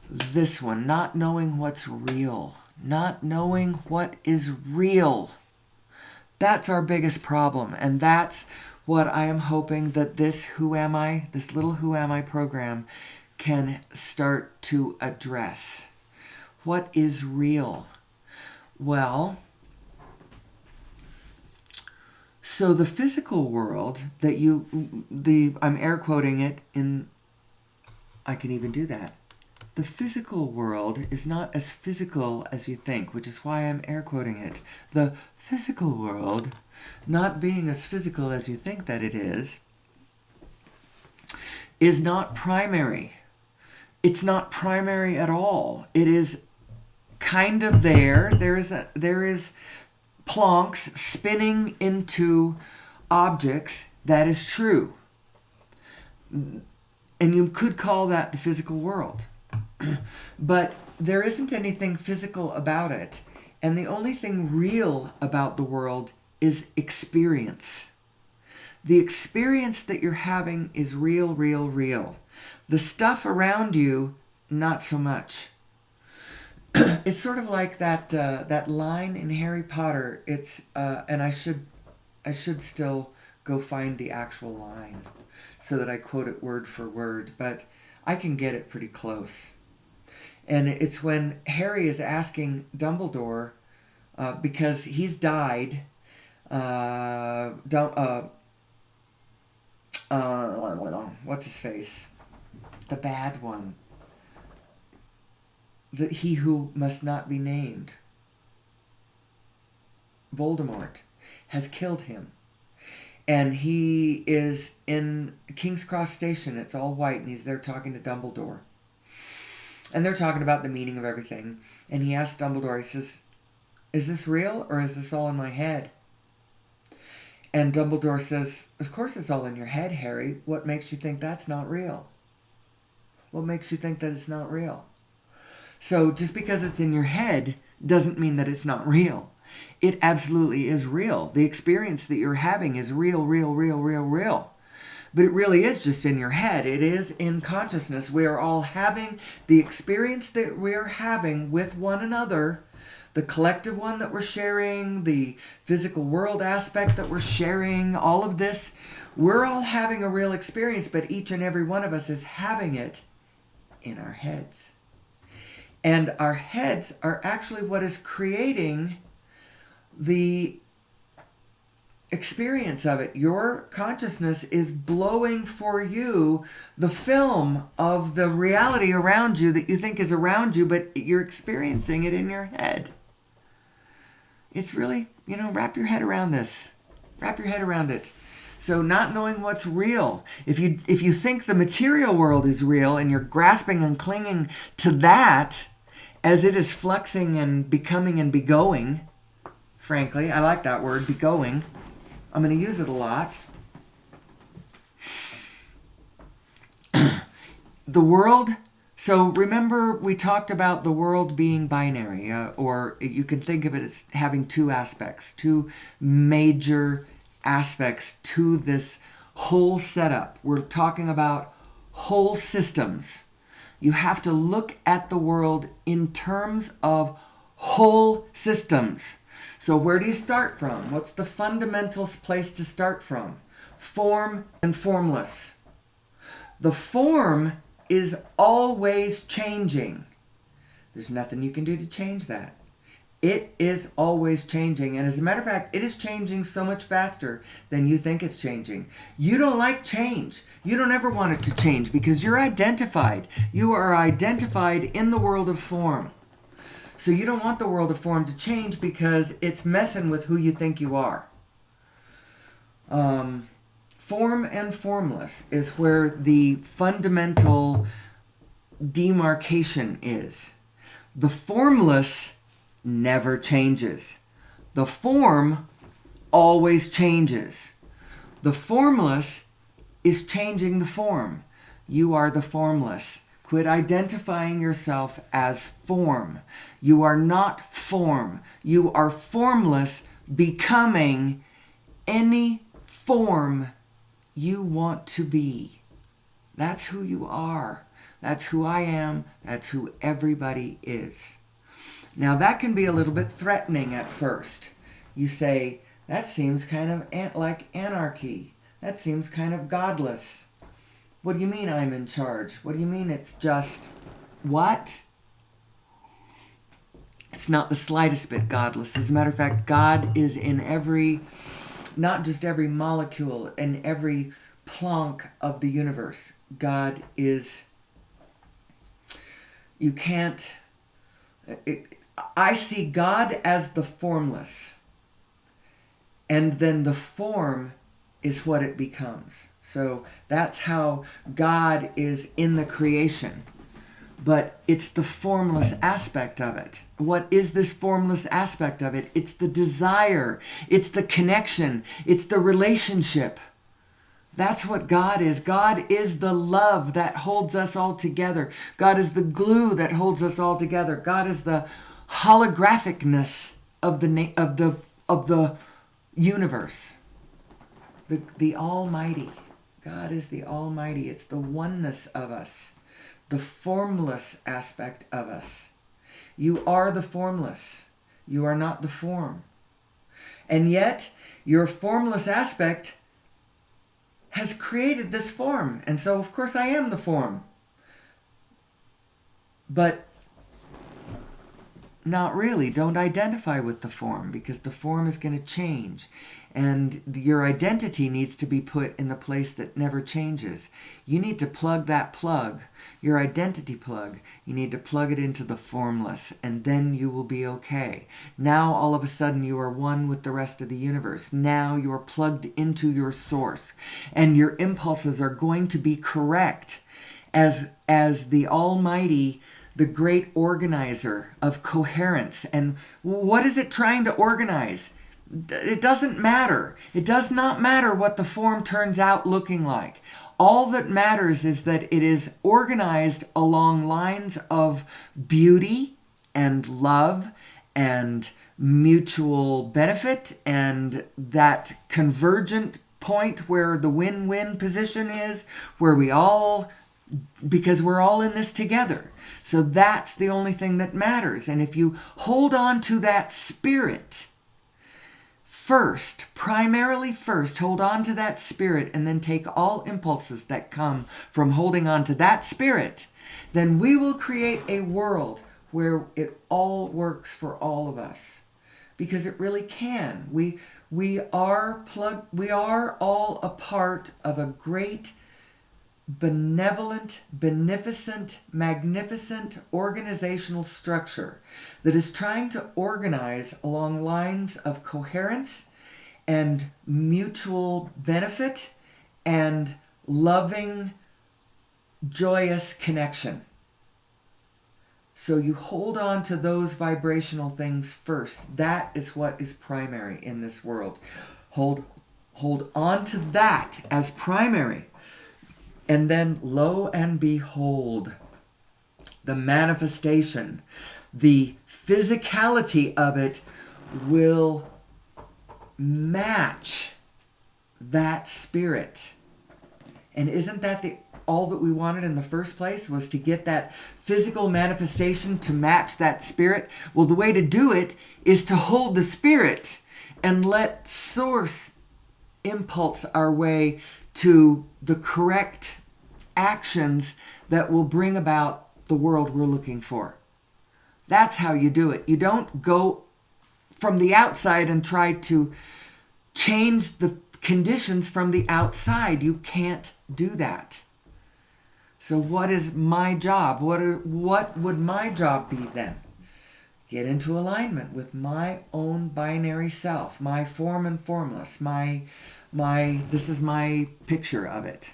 This one, not knowing what's real. Not knowing what is real. That's our biggest problem. And that's what I am hoping that this little Who Am I program can start to address. What is real? Well, so the physical world that I'm air quoting it in, I can even do that. The physical world is not as physical as you think, which is why I'm air quoting it. The physical world, not being as physical as you think that it is not primary. It's not primary at all. It is kind of there. There is plonks spinning into objects. That is true. And you could call that the physical world. But there isn't anything physical about it. And the only thing real about the world is experience. The experience that you're having is real, real, real. The stuff around you, not so much. It's sort of like that line in Harry Potter. It's and I should still go find the actual line so that I quote it word for word, but I can get it pretty close. And it's when Harry is asking Dumbledore, because he's died, what's his face? The bad one. He who must not be named. Voldemort has killed him. And he is in King's Cross Station. It's all white, and he's there talking to Dumbledore. And they're talking about the meaning of everything. And he asks Dumbledore, he says, is this real or is this all in my head? And Dumbledore says, of course it's all in your head, Harry. What makes you think that's not real? What makes you think that it's not real? So just because it's in your head doesn't mean that it's not real. It absolutely is real. The experience that you're having is real, real, real, real, real. But it really is just in your head. It is in consciousness. We are all having the experience that we are having with one another, the collective one that we're sharing, the physical world aspect that we're sharing, all of this. We're all having a real experience, but each and every one of us is having it in our heads. And our heads are actually what is creating the experience of it. Your consciousness is blowing for you the film of the reality around you that you think is around you, but you're experiencing it in your head. It's really, wrap your head around this. Wrap your head around it. So not knowing what's real. If you think the material world is real and you're grasping and clinging to that as it is fluxing and becoming and begoing, frankly, I like that word, begoing. I'm going to use it a lot. The world, so remember we talked about the world being binary, or you can think of it as having two aspects, two major aspects to this whole setup. We're talking about whole systems. You have to look at the world in terms of whole systems. So where do you start from? What's the fundamental place to start from? Form and formless. The form is always changing. There's nothing you can do to change that. It is always changing. And as a matter of fact, it is changing so much faster than you think it's changing. You don't like change. You don't ever want it to change because you're identified. You are identified in the world of form. So you don't want the world of form to change because it's messing with who you think you are. Form and formless is where the fundamental demarcation is. The formless never changes. The form always changes. The formless is changing the form. You are the formless. Quit identifying yourself as form. You are not form. You are formless, becoming any form you want to be. That's who you are. That's who I am. That's who everybody is. Now that can be a little bit threatening at first. You say, that seems kind of like anarchy. That seems kind of godless. What do you mean I'm in charge? What do you mean it's just what? It's not the slightest bit godless. As a matter of fact, God is in not just every molecule, in every plonk of the universe. God is You can't... I see God as the formless. And then the form is what it becomes. So that's how God is in the creation. But it's the formless aspect of it. What is this formless aspect of it? It's the desire. It's the connection. It's the relationship. That's what God is. God is the love that holds us all together. God is the glue that holds us all together. God is the holographicness of the universe. The Almighty. God is the Almighty. It's the oneness of us. The formless aspect of us. You are the formless. You are not the form. And yet, your formless aspect has created this form. And so, of course, I am the form. But not really. Don't identify with the form, because the form is going to change. And your identity needs to be put in the place that never changes. You need to plug that plug, your identity plug. You need to plug it into the formless, and then you will be okay. Now, all of a sudden, you are one with the rest of the universe. Now you are plugged into your source, and your impulses are going to be correct as the Almighty, the great organizer of coherence. And what is it trying to organize? It doesn't matter. It does not matter what the form turns out looking like. All that matters is that it is organized along lines of beauty and love and mutual benefit, and that convergent point where the win-win position is, where because we're all in this together. So that's the only thing that matters. And if you hold on to that spirit primarily first, hold on to that spirit, and then take all impulses that come from holding on to that spirit, then we will create a world where it all works for all of us. Because it really can. We are all a part of a great, benevolent, beneficent, magnificent organizational structure that is trying to organize along lines of coherence and mutual benefit and loving, joyous connection. So you hold on to those vibrational things first. That is what is primary in this world. Hold on to that as primary. And then, lo and behold, the manifestation, the physicality of it will match that spirit. And isn't that all that we wanted in the first place, was to get that physical manifestation to match that spirit? Well, the way to do it is to hold the spirit and let source impulse our way to the correct actions that will bring about the world we're looking for. That's how you do it. You don't go from the outside and try to change the conditions from the outside. You can't do that. So what is my job? What would my job be then? Get into alignment with my own binary self, my form and formless, this is my picture of it.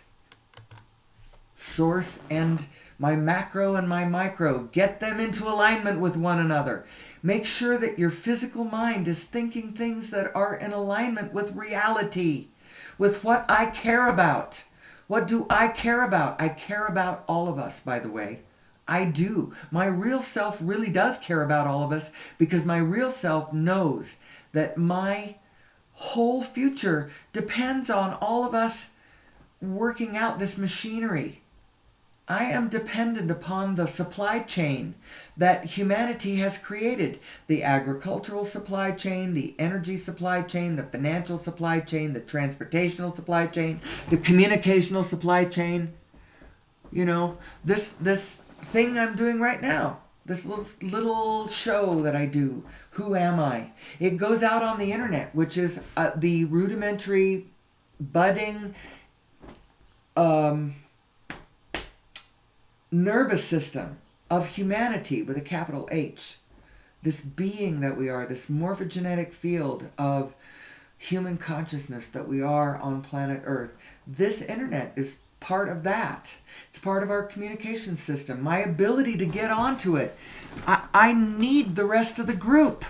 Source and my macro and my micro. Get them into alignment with one another. Make sure that your physical mind is thinking things that are in alignment with reality, with what I care about. What do I care about? I care about all of us, by the way. I do. My real self really does care about all of us, because my real self knows that my whole future depends on all of us working out this machinery. I am dependent upon the supply chain that humanity has created. The agricultural supply chain, the energy supply chain, the financial supply chain, the transportational supply chain, the communicational supply chain. You know, this thing I'm doing right now, this little show that I do, Who Am I? It goes out on the internet, which is the rudimentary, budding, nervous system of humanity with a capital H. This being that we are, this morphogenetic field of human consciousness that we are on planet Earth. This internet is part of that. It's part of our communication system. My ability to get onto it. I need the rest of the group.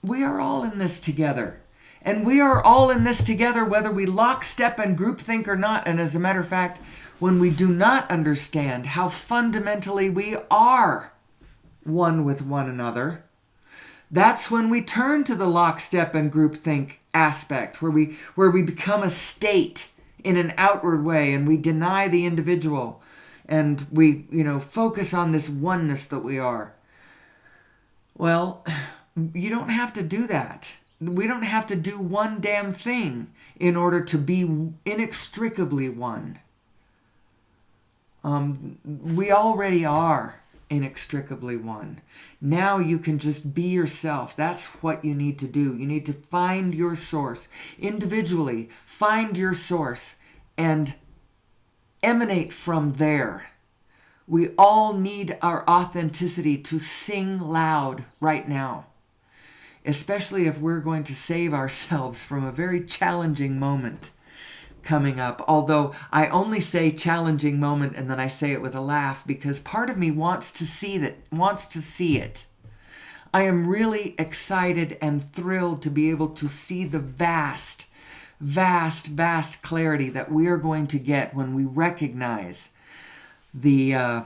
We are all in this together. And we are all in this together whether we lockstep and groupthink or not. And as a matter of fact, when we do not understand how fundamentally we are one with one another, that's when we turn to the lockstep and groupthink aspect, where we become a state in an outward way and we deny the individual and we, focus on this oneness that we are. Well, you don't have to do that. We don't have to do one damn thing in order to be inextricably one. We already are inextricably one. Now you can just be yourself. That's what you need to do. You need to find your source. Individually, find your source and emanate from there. We all need our authenticity to sing loud right now, especially if we're going to save ourselves from a very challenging moment coming up. Although I only say challenging moment and then I say it with a laugh because part of me wants to see it. I am really excited and thrilled to be able to see the vast clarity that we are going to get when we recognize the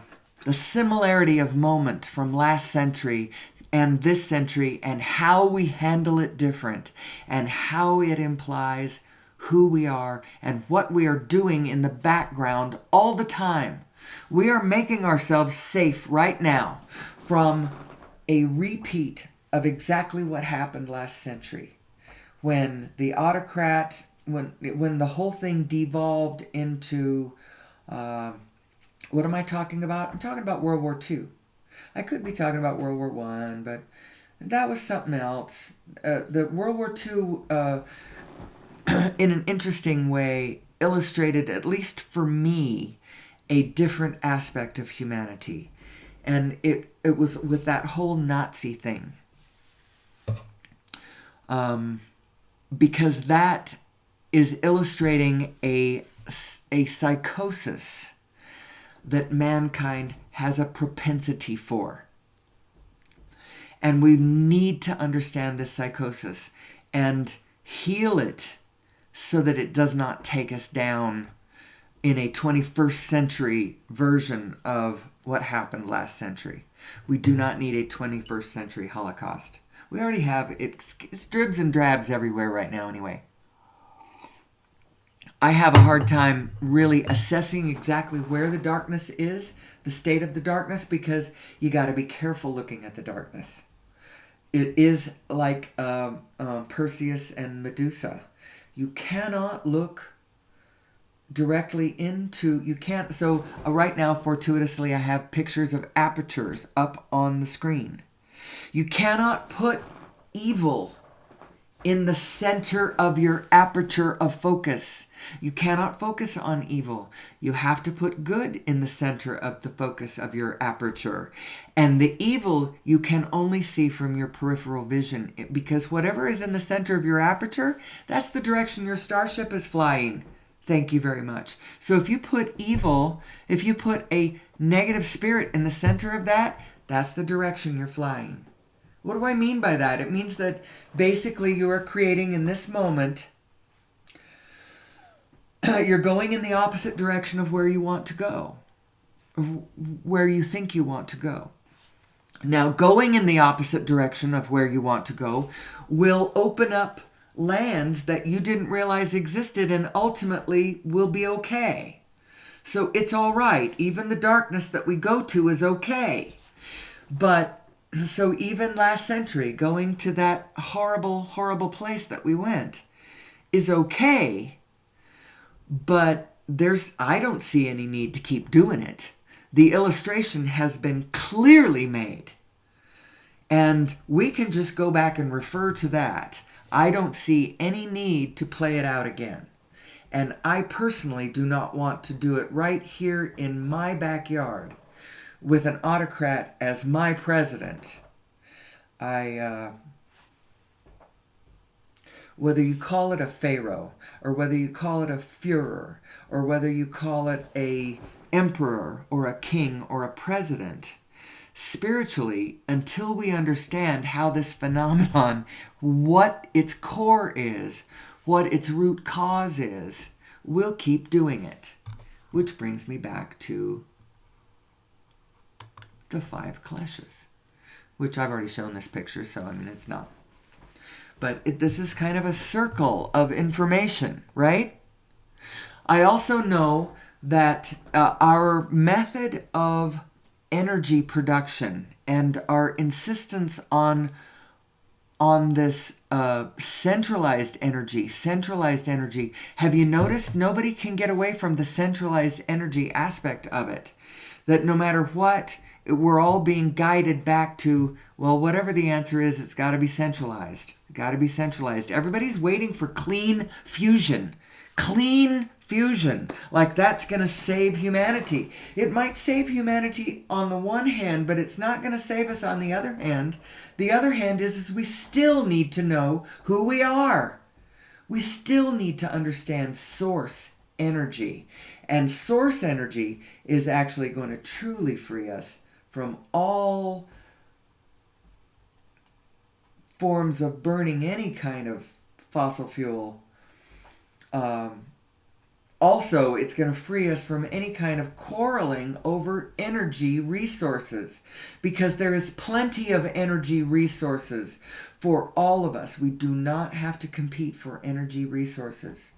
similarity of moment from last century and this century and how we handle it different and how it implies who we are and what we are doing in the background all the time. We are making ourselves safe right now from a repeat of exactly what happened last century when the autocrat, when the whole thing devolved into, what am I talking about? I'm talking about World War II. I could be talking about World War I, but that was something else. The World War II, in an interesting way, illustrated, at least for me, a different aspect of humanity. And it was with that whole Nazi thing. Because that is illustrating a psychosis that mankind has a propensity for. And we need to understand this psychosis and heal it so that it does not take us down in a 21st century version of what happened last century. We do not need a 21st century Holocaust. We already have it's dribs and drabs everywhere right now anyway. I have a hard time really assessing exactly where the darkness is, the state of the darkness, because you got to be careful looking at the darkness. It is like Perseus and Medusa. You cannot look directly into, so right now, fortuitously, I have pictures of apertures up on the screen. You cannot put evil in the center of your aperture of focus. You cannot focus on evil. You have to put good in the center of the focus of your aperture. And the evil you can only see from your peripheral vision, because whatever is in the center of your aperture, that's the direction your starship is flying. Thank you very much. So if you put evil, if you put a negative spirit in the center of that, that's the direction you're flying. What do I mean by that? It means that basically you are creating in this moment, you're going in the opposite direction of where you want to go, where you think you want to go. Now, going in the opposite direction of where you want to go will open up lands that you didn't realize existed and ultimately will be okay. So it's all right. Even the darkness that we go to is okay. But so even last century, going to that horrible place that we went is okay. But I don't see any need to keep doing it. The illustration has been clearly made. And we can just go back and refer to that. I don't see any need to play it out again. And I personally do not want to do it right here in my backyard with an autocrat as my president, whether you call it a pharaoh, or whether you call it a Führer, or whether you call it a emperor, or a king, or a president, spiritually, until we understand how this phenomenon, what its core is, what its root cause is, we'll keep doing it. Which brings me back to the 5 kleshas, which I've already shown this picture, so I mean it's not. But this is kind of a circle of information, right? I also know that our method of energy production and our insistence on this centralized energy. Have you noticed nobody can get away from the centralized energy aspect of it? That no matter what, we're all being guided back to, well, whatever the answer is, it's got to be centralized. Got to be centralized. Everybody's waiting for clean fusion. Clean fusion. Like that's going to save humanity. It might save humanity on the one hand, but it's not going to save us on the other hand. The other hand is we still need to know who we are. We still need to understand source energy. And source energy is actually going to truly free us from all forms of burning any kind of fossil fuel. Also, it's going to free us from any kind of quarreling over energy resources, because there is plenty of energy resources for all of us. We do not have to compete for energy resources.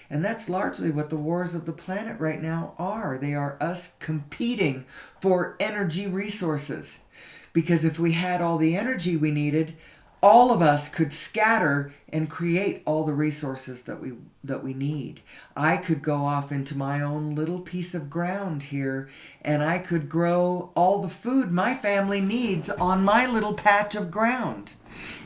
And that's largely what the wars of the planet right now are. They are us competing for energy resources. Because if we had all the energy we needed, all of us could scatter and create all the resources that we need. I could go off into my own little piece of ground here, and I could grow all the food my family needs on my little patch of ground.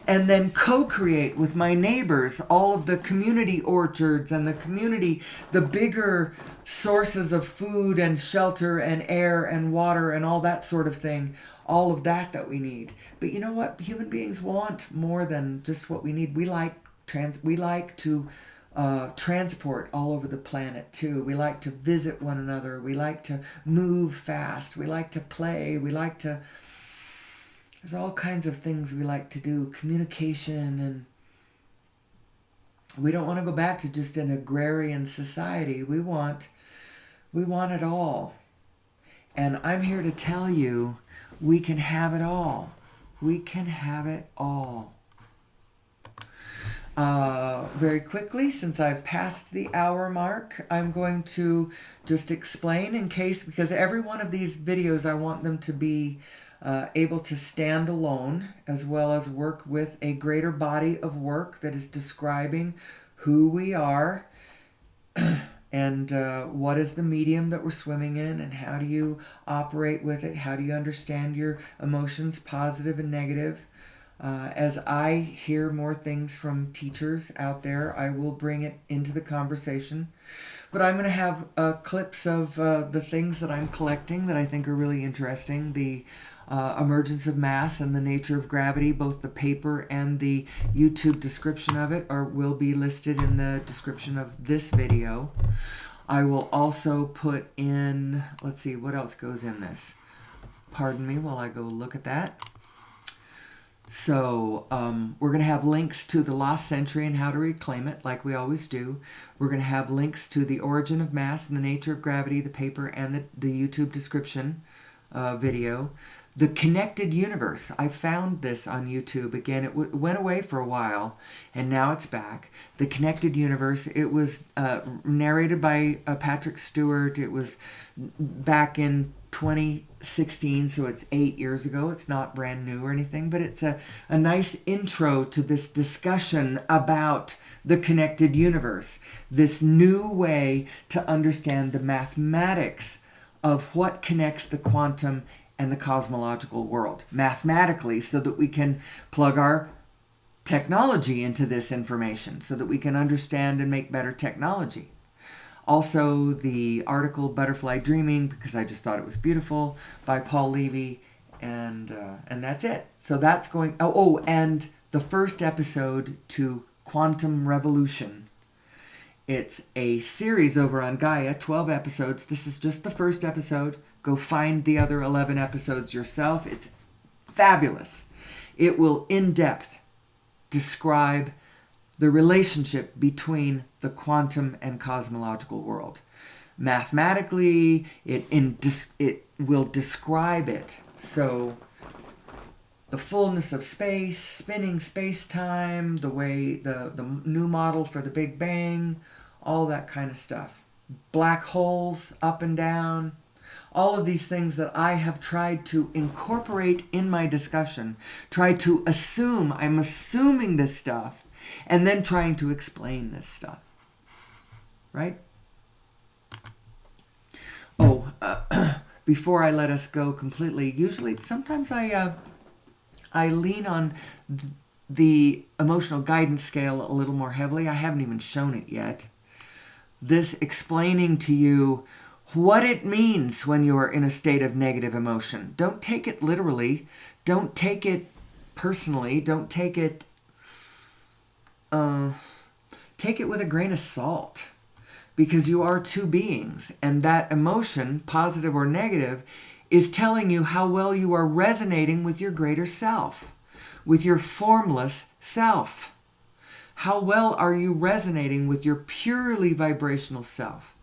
And then co-create with my neighbors all of the community orchards and the bigger sources of food and shelter and air and water and all that sort of thing. All of that we need. But you know what? Human beings want more than just what we need. We like to transport all over the planet too. We like to visit one another. We like to move fast. We like to play. There's all kinds of things we like to do. Communication, and we don't want to go back to just an agrarian society. We want it all. And I'm here to tell you, we can have it all. We can have it all. Very quickly, since I've passed the hour mark, I'm going to just explain because every one of these videos, I want them to be able to stand alone, as well as work with a greater body of work that is describing who we are and what is the medium that we're swimming in, and how do you operate with it, how do you understand your emotions, positive and negative. As I hear more things from teachers out there, I will bring it into the conversation. But I'm going to have clips of the things that I'm collecting that I think are really interesting. The Emergence of Mass and the Nature of Gravity, both the paper and the YouTube description of it will be listed in the description of this video. I will also put in, let's see, what else goes in this? Pardon me while I go look at that. So we're going to have links to the Lost Century and how to reclaim it, like we always do. We're going to have links to the Origin of Mass and the Nature of Gravity, the paper, and the YouTube description video. The Connected Universe. I found this on YouTube. Again, it went away for a while, and now it's back. The Connected Universe. It was narrated by Patrick Stewart. It was back in 2016, so it's 8 years ago. It's not brand new or anything, but it's a nice intro to this discussion about the connected universe. This new way to understand the mathematics of what connects the quantum and the cosmological world mathematically, so that we can plug our technology into this information, so that we can understand and make better technology. Also, the article Butterfly Dreaming, because I just thought it was beautiful, by Paul Levy. And that's it. So that's going... and the first episode to Quantum Revolution. It's a series over on Gaia, 12 episodes. This is just the first episode. Go find the other 11 episodes yourself. It's fabulous. It will, in depth, describe the relationship between the quantum and cosmological world. Mathematically, it will describe it. So, the fullness of space, spinning space-time, the way, the new model for the Big Bang, all that kind of stuff. Black holes, up and down. All of these things that I have tried to incorporate in my discussion. Try to assume, I'm assuming this stuff, and then trying to explain this stuff. Right? Before I let us go completely, usually, sometimes I lean on the emotional guidance scale a little more heavily. I haven't even shown it yet. This explaining to you what it means when you're in a state of negative emotion. Don't take it literally. Don't take it personally. Don't take it... take it with a grain of salt. Because you are two beings. And that emotion, positive or negative, is telling you how well you are resonating with your greater self. With your formless self. How well are you resonating with your purely vibrational self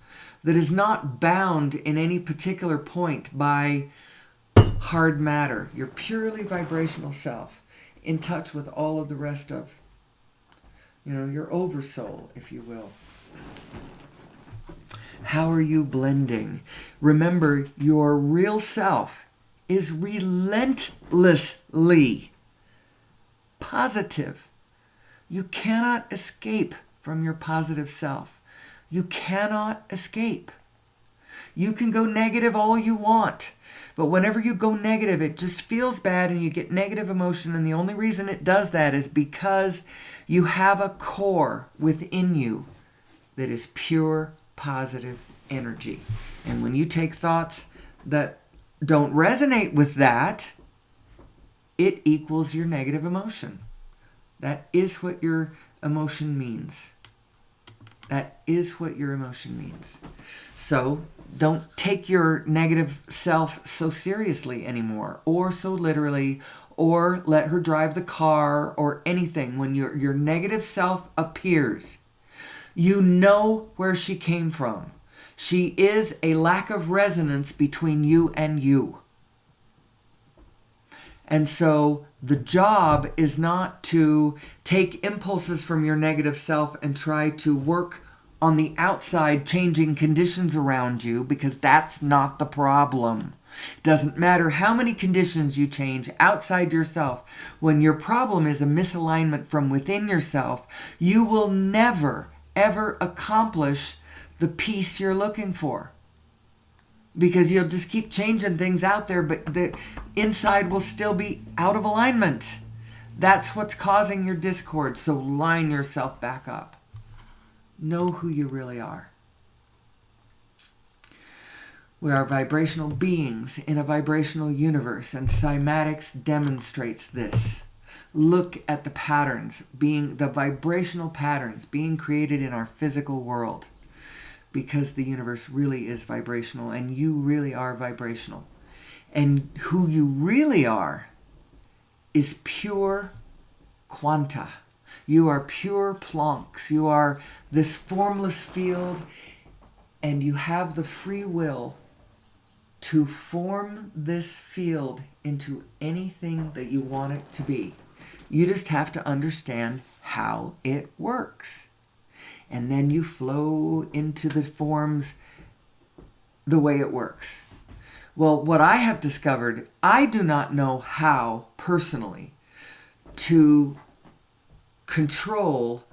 that is not bound in any particular point by hard matter? Your purely vibrational self in touch with all of the rest of, your oversoul, if you will. How are you blending? Remember, your real self is relentlessly positive. You cannot escape from your positive self. You cannot escape. You can go negative all you want. But whenever you go negative, it just feels bad and you get negative emotion. And the only reason it does that is because you have a core within you that is pure positive energy. And when you take thoughts that don't resonate with that, it equals your negative emotion. That is what your emotion means. That is what your emotion means. So don't take your negative self so seriously anymore, or so literally, or let her drive the car, or anything. When your negative self appears, you know where she came from. She is a lack of resonance between you and you. And so the job is not to take impulses from your negative self and try to work on the outside, changing conditions around you, because that's not the problem. It doesn't matter how many conditions you change outside yourself. When your problem is a misalignment from within yourself, you will never, ever accomplish the peace you're looking for. Because you'll just keep changing things out there, but the inside will still be out of alignment. That's what's causing your discord. So line yourself back up. Know who you really are. We are vibrational beings in a vibrational universe, and cymatics demonstrates this. Look at the patterns, the vibrational patterns being created in our physical world. Because the universe really is vibrational, and you really are vibrational. And who you really are is pure quanta. You are pure Plancks. You are this formless field, and you have the free will to form this field into anything that you want it to be. You just have to understand how it works. And then you flow into the forms the way it works. Well, what I have discovered, I do not know how, personally, to control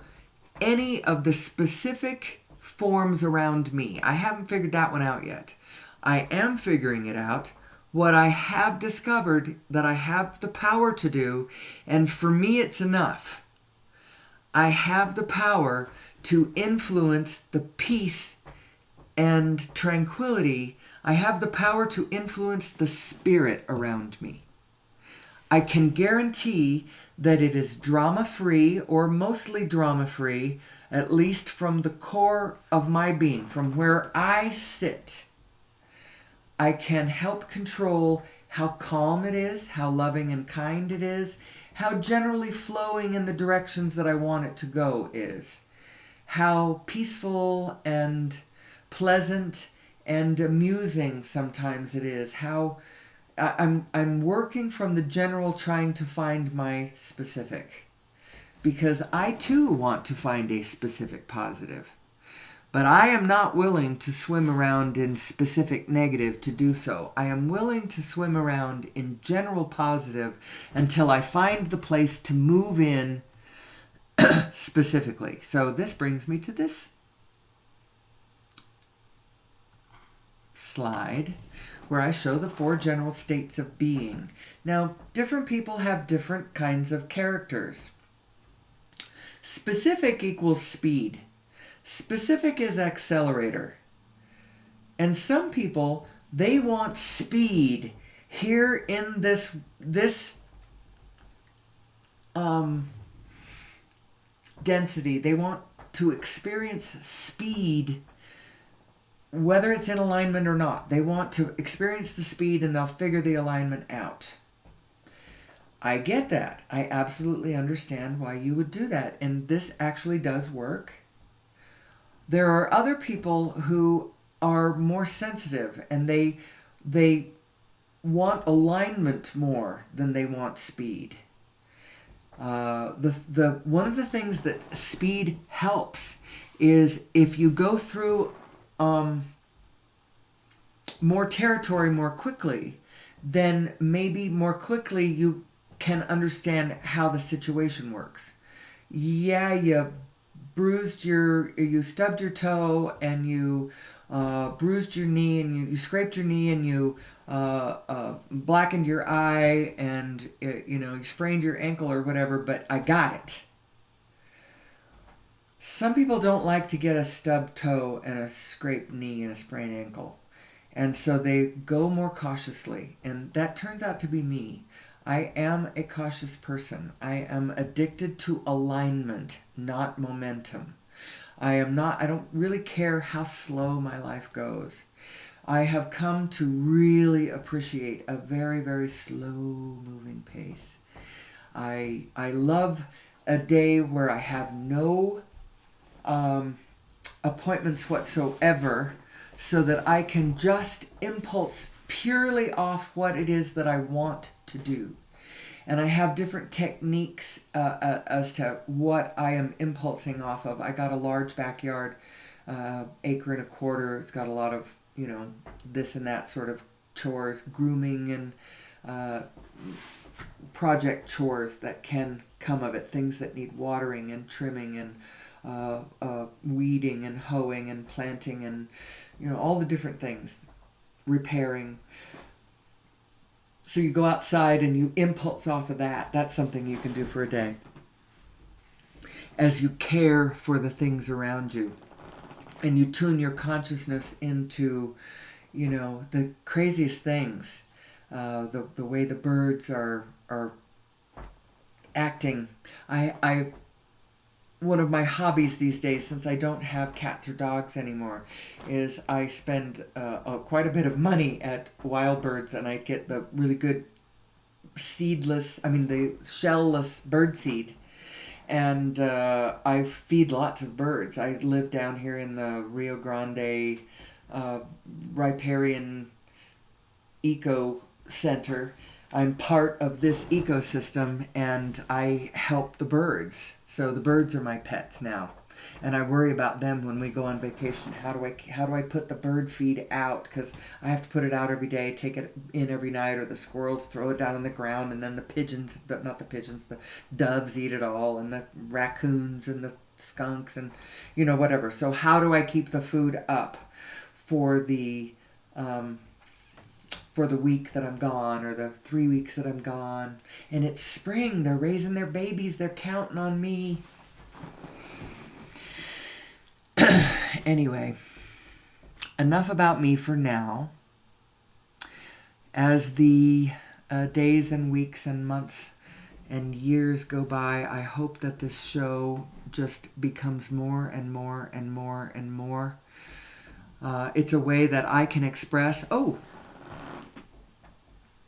any of the specific forms around me. I haven't figured that one out yet. I am figuring it out. What I have discovered that I have the power to do, and for me it's enough. I have the power to influence the peace and tranquility, I have the power to influence the spirit around me. I can guarantee that it is drama-free or mostly drama-free, at least from the core of my being, from where I sit. I can help control how calm it is, how loving and kind it is, how generally flowing in the directions that I want it to go is, how peaceful and pleasant and amusing sometimes it is, how I'm working from the general trying to find my specific, because I too want to find a specific positive. But I am not willing to swim around in specific negative to do so. I am willing to swim around in general positive until I find the place to move in specifically. So this brings me to this slide where I show the 4 general states of being. Now, different people have different kinds of characters. Specific equals speed. Specific is accelerator. And some people, they want speed here in this density. They want to experience speed whether it's in alignment or not. They want to experience the speed and they'll figure the alignment out. I get that. I absolutely understand why you would do that. And this actually does work. There are other people who are more sensitive and they want alignment more than they want speed. The one of the things that speed helps is if you go through more territory more quickly, then maybe more quickly you can understand how the situation works. Yeah, you stubbed your toe and you bruised your knee and you scraped your knee and you blackened your eye and you sprained your ankle or whatever, but I got it. Some people don't like to get a stubbed toe and a scraped knee and a sprained ankle. And so they go more cautiously. And that turns out to be me. I am a cautious person. I am addicted to alignment, not momentum. I don't really care how slow my life goes. I have come to really appreciate a very, very slow moving pace. I love a day where I have no appointments whatsoever, so that I can just impulse purely off what it is that I want to do. And I have different techniques as to what I am impulsing off of. I got a large backyard, acre and a quarter. It's got a lot of, this and that sort of chores, grooming and project chores that can come of it. Things that need watering and trimming and weeding and hoeing and planting and all the different things, repairing. So you go outside and you impulse off of that. That's something you can do for a day as you care for the things around you and you tune your consciousness into the craziest things, the way the birds are acting. One of my hobbies these days, since I don't have cats or dogs anymore, is I spend quite a bit of money at Wild Birds, and I get the really good the shell-less bird seed. And I feed lots of birds. I live down here in the Rio Grande riparian eco center. I'm part of this ecosystem and I help the birds. So the birds are my pets now. And I worry about them when we go on vacation. How do I put the bird feed out? Because I have to put it out every day, take it in every night, or the squirrels throw it down on the ground, and then the doves eat it all, and the raccoons and the skunks and whatever. So how do I keep the food up for the week that I'm gone, or the 3 weeks that I'm gone? And it's spring. They're raising their babies. They're counting on me. Anyway, enough about me for now. As the days and weeks and months and years go by, I hope that this show just becomes more and more and more and more. It's a way that I can express.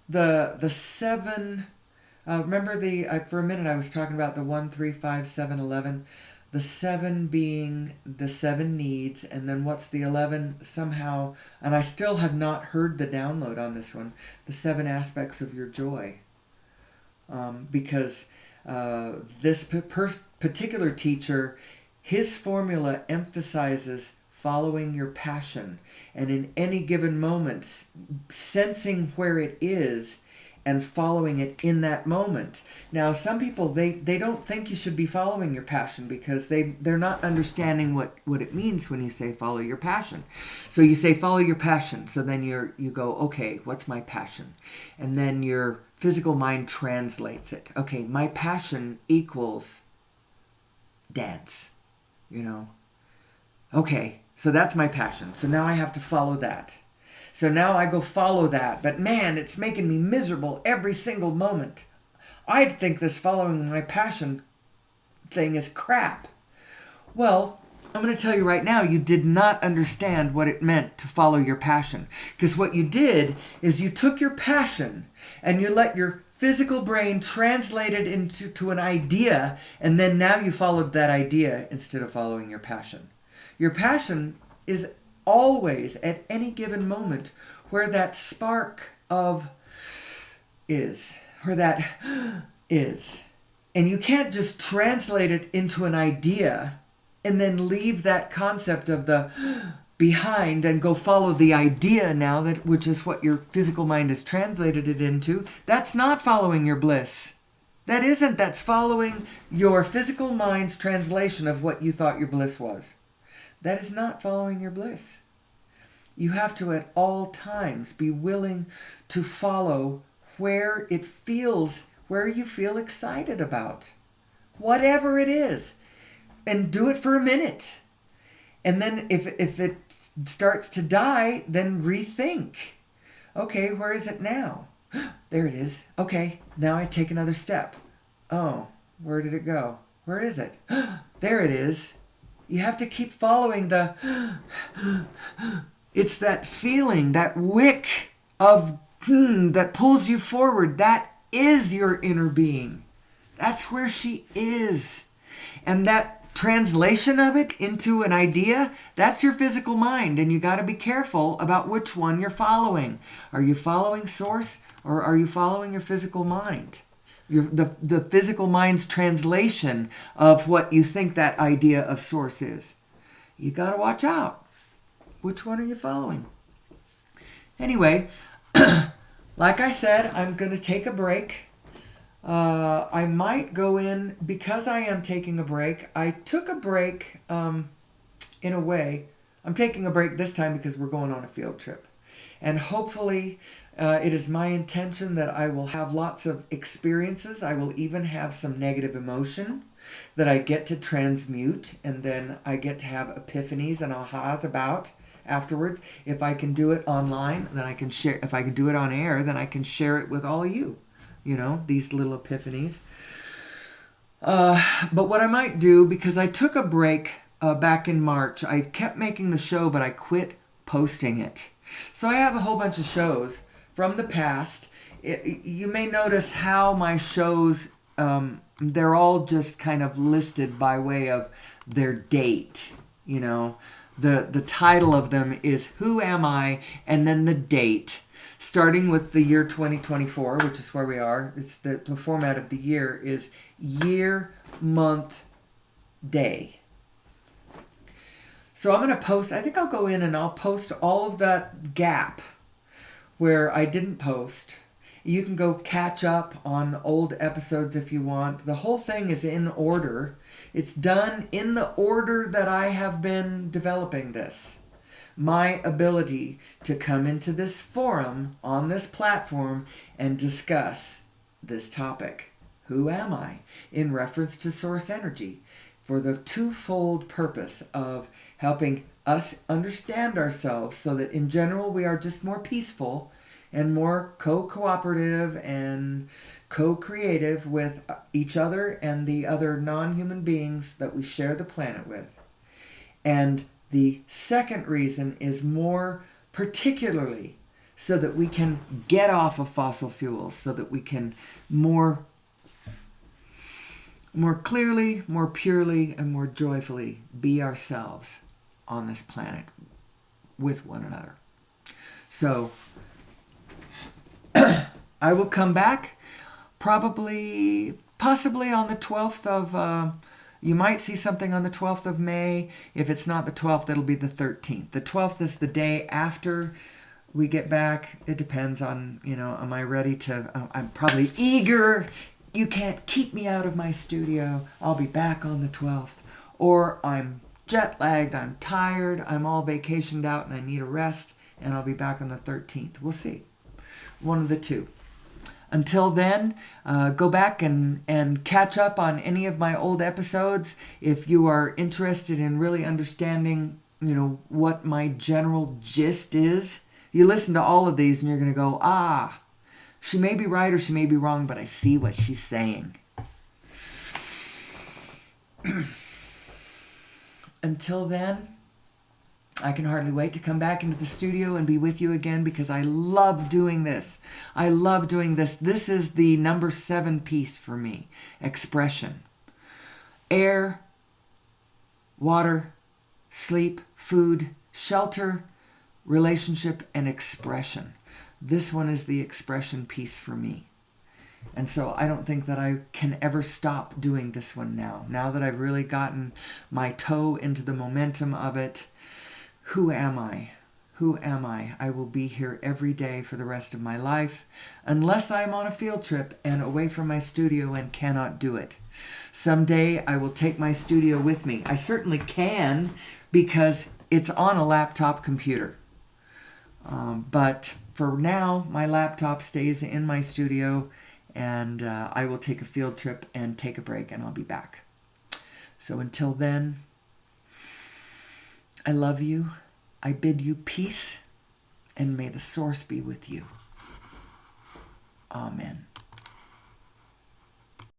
The 7. Remember for a minute I was talking about the 1, 3, 5, 7, 11. The 7 being the 7 needs, and then what's the 11 somehow, and I still have not heard the download on this one, the 7 aspects of your joy. Because this particular teacher, his formula emphasizes following your passion, and in any given moment, sensing where it is and following it in that moment. Now, some people, they don't think you should be following your passion because they're not understanding what it means when you say follow your passion. So you say follow your passion. So then you go, okay, what's my passion? And then your physical mind translates it. Okay, my passion equals dance, Okay, so that's my passion. So now I have to follow that. So now I go follow that. But man, it's making me miserable every single moment. I'd think this following my passion thing is crap. Well, I'm going to tell you right now, you did not understand what it meant to follow your passion. Because what you did is you took your passion and you let your physical brain translate it into an idea, and then now you followed that idea instead of following your passion. Your passion is always, at any given moment, where that spark of is, where that is. And you can't just translate it into an idea and then leave that concept of the behind and go follow the idea now, which is what your physical mind has translated it into. That's not following your bliss. That isn't. That's following your physical mind's translation of what you thought your bliss was. That is not following your bliss. You have to at all times be willing to follow where you feel excited about. Whatever it is. And do it for a minute. And then if it starts to die, then rethink. Okay, where is it now? There it is. Okay, now I take another step. Oh, where did it go? Where is it? There it is. You have to keep following it's that feeling, that wick of that pulls you forward. That is your inner being. That's where she is. And that translation of it into an idea, that's your physical mind. And you got to be careful about which one you're following. Are you following source, or are you following your physical mind? The physical mind's translation of what you think that idea of source is. You got to watch out. Which one are you following? Anyway, like I said, I'm going to take a break. I might go in, because I am taking a break. I took a break in a way. I'm taking a break this time because we're going on a field trip. And hopefully it is my intention that I will have lots of experiences. I will even have some negative emotion that I get to transmute, and then I get to have epiphanies and ahas about afterwards. If I can do it online, then I can share. If I can do it on air, then I can share it with all of you. These little epiphanies. But what I might do, because I took a break back in March, I kept making the show, but I quit posting it. So I have a whole bunch of shows from the past. You may notice how my shows, they're all just kind of listed by way of their date. The title of them is Who Am I? And then the date. Starting with the year 2024, which is where we are. It's the format of the year is year, month, day. So I'm going to post, I think I'll go in and I'll post all of that gap where I didn't post. You can go catch up on old episodes if you want. The whole thing is in order. It's done in the order that I have been developing this. My ability to come into this forum, on this platform, and discuss this topic. Who am I? In reference to source energy, for the twofold purpose of helping us understand ourselves so that in general we are just more peaceful and more cooperative and co-creative with each other and the other non-human beings that we share the planet with. And the second reason is more particularly so that we can get off of fossil fuels, so that we can more clearly, more purely, and more joyfully be ourselves on this planet with one another. So I will come back possibly on the 12th of, you might see something on the 12th of May. If it's not the 12th, it'll be the 13th. The 12th is the day after we get back. It depends on, am I ready to, I'm probably eager. You can't keep me out of my studio. I'll be back on the 12th. Or I'm jet lagged, I'm tired, I'm all vacationed out and I need a rest, and I'll be back on the 13th. We'll see. One of the two. Until then, go back and catch up on any of my old episodes if you are interested in really understanding, what my general gist is. You listen to all of these and you're going to go, she may be right or she may be wrong, but I see what she's saying. Until then, I can hardly wait to come back into the studio and be with you again because I love doing this. I love doing this. This is the number 7 piece for me. Expression. Air, water, sleep, food, shelter, relationship, and expression. This one is the expression piece for me. And so I don't think that I can ever stop doing this one now. Now that I've really gotten my toe into the momentum of it, who am I? Who am I? I will be here every day for the rest of my life, unless I'm on a field trip and away from my studio and cannot do it. Someday I will take my studio with me. I certainly can because it's on a laptop computer. But for now, my laptop stays in my studio, and I will take a field trip and take a break, and I'll be back. So until then, I love you. I bid you peace, and may the source be with you. Amen.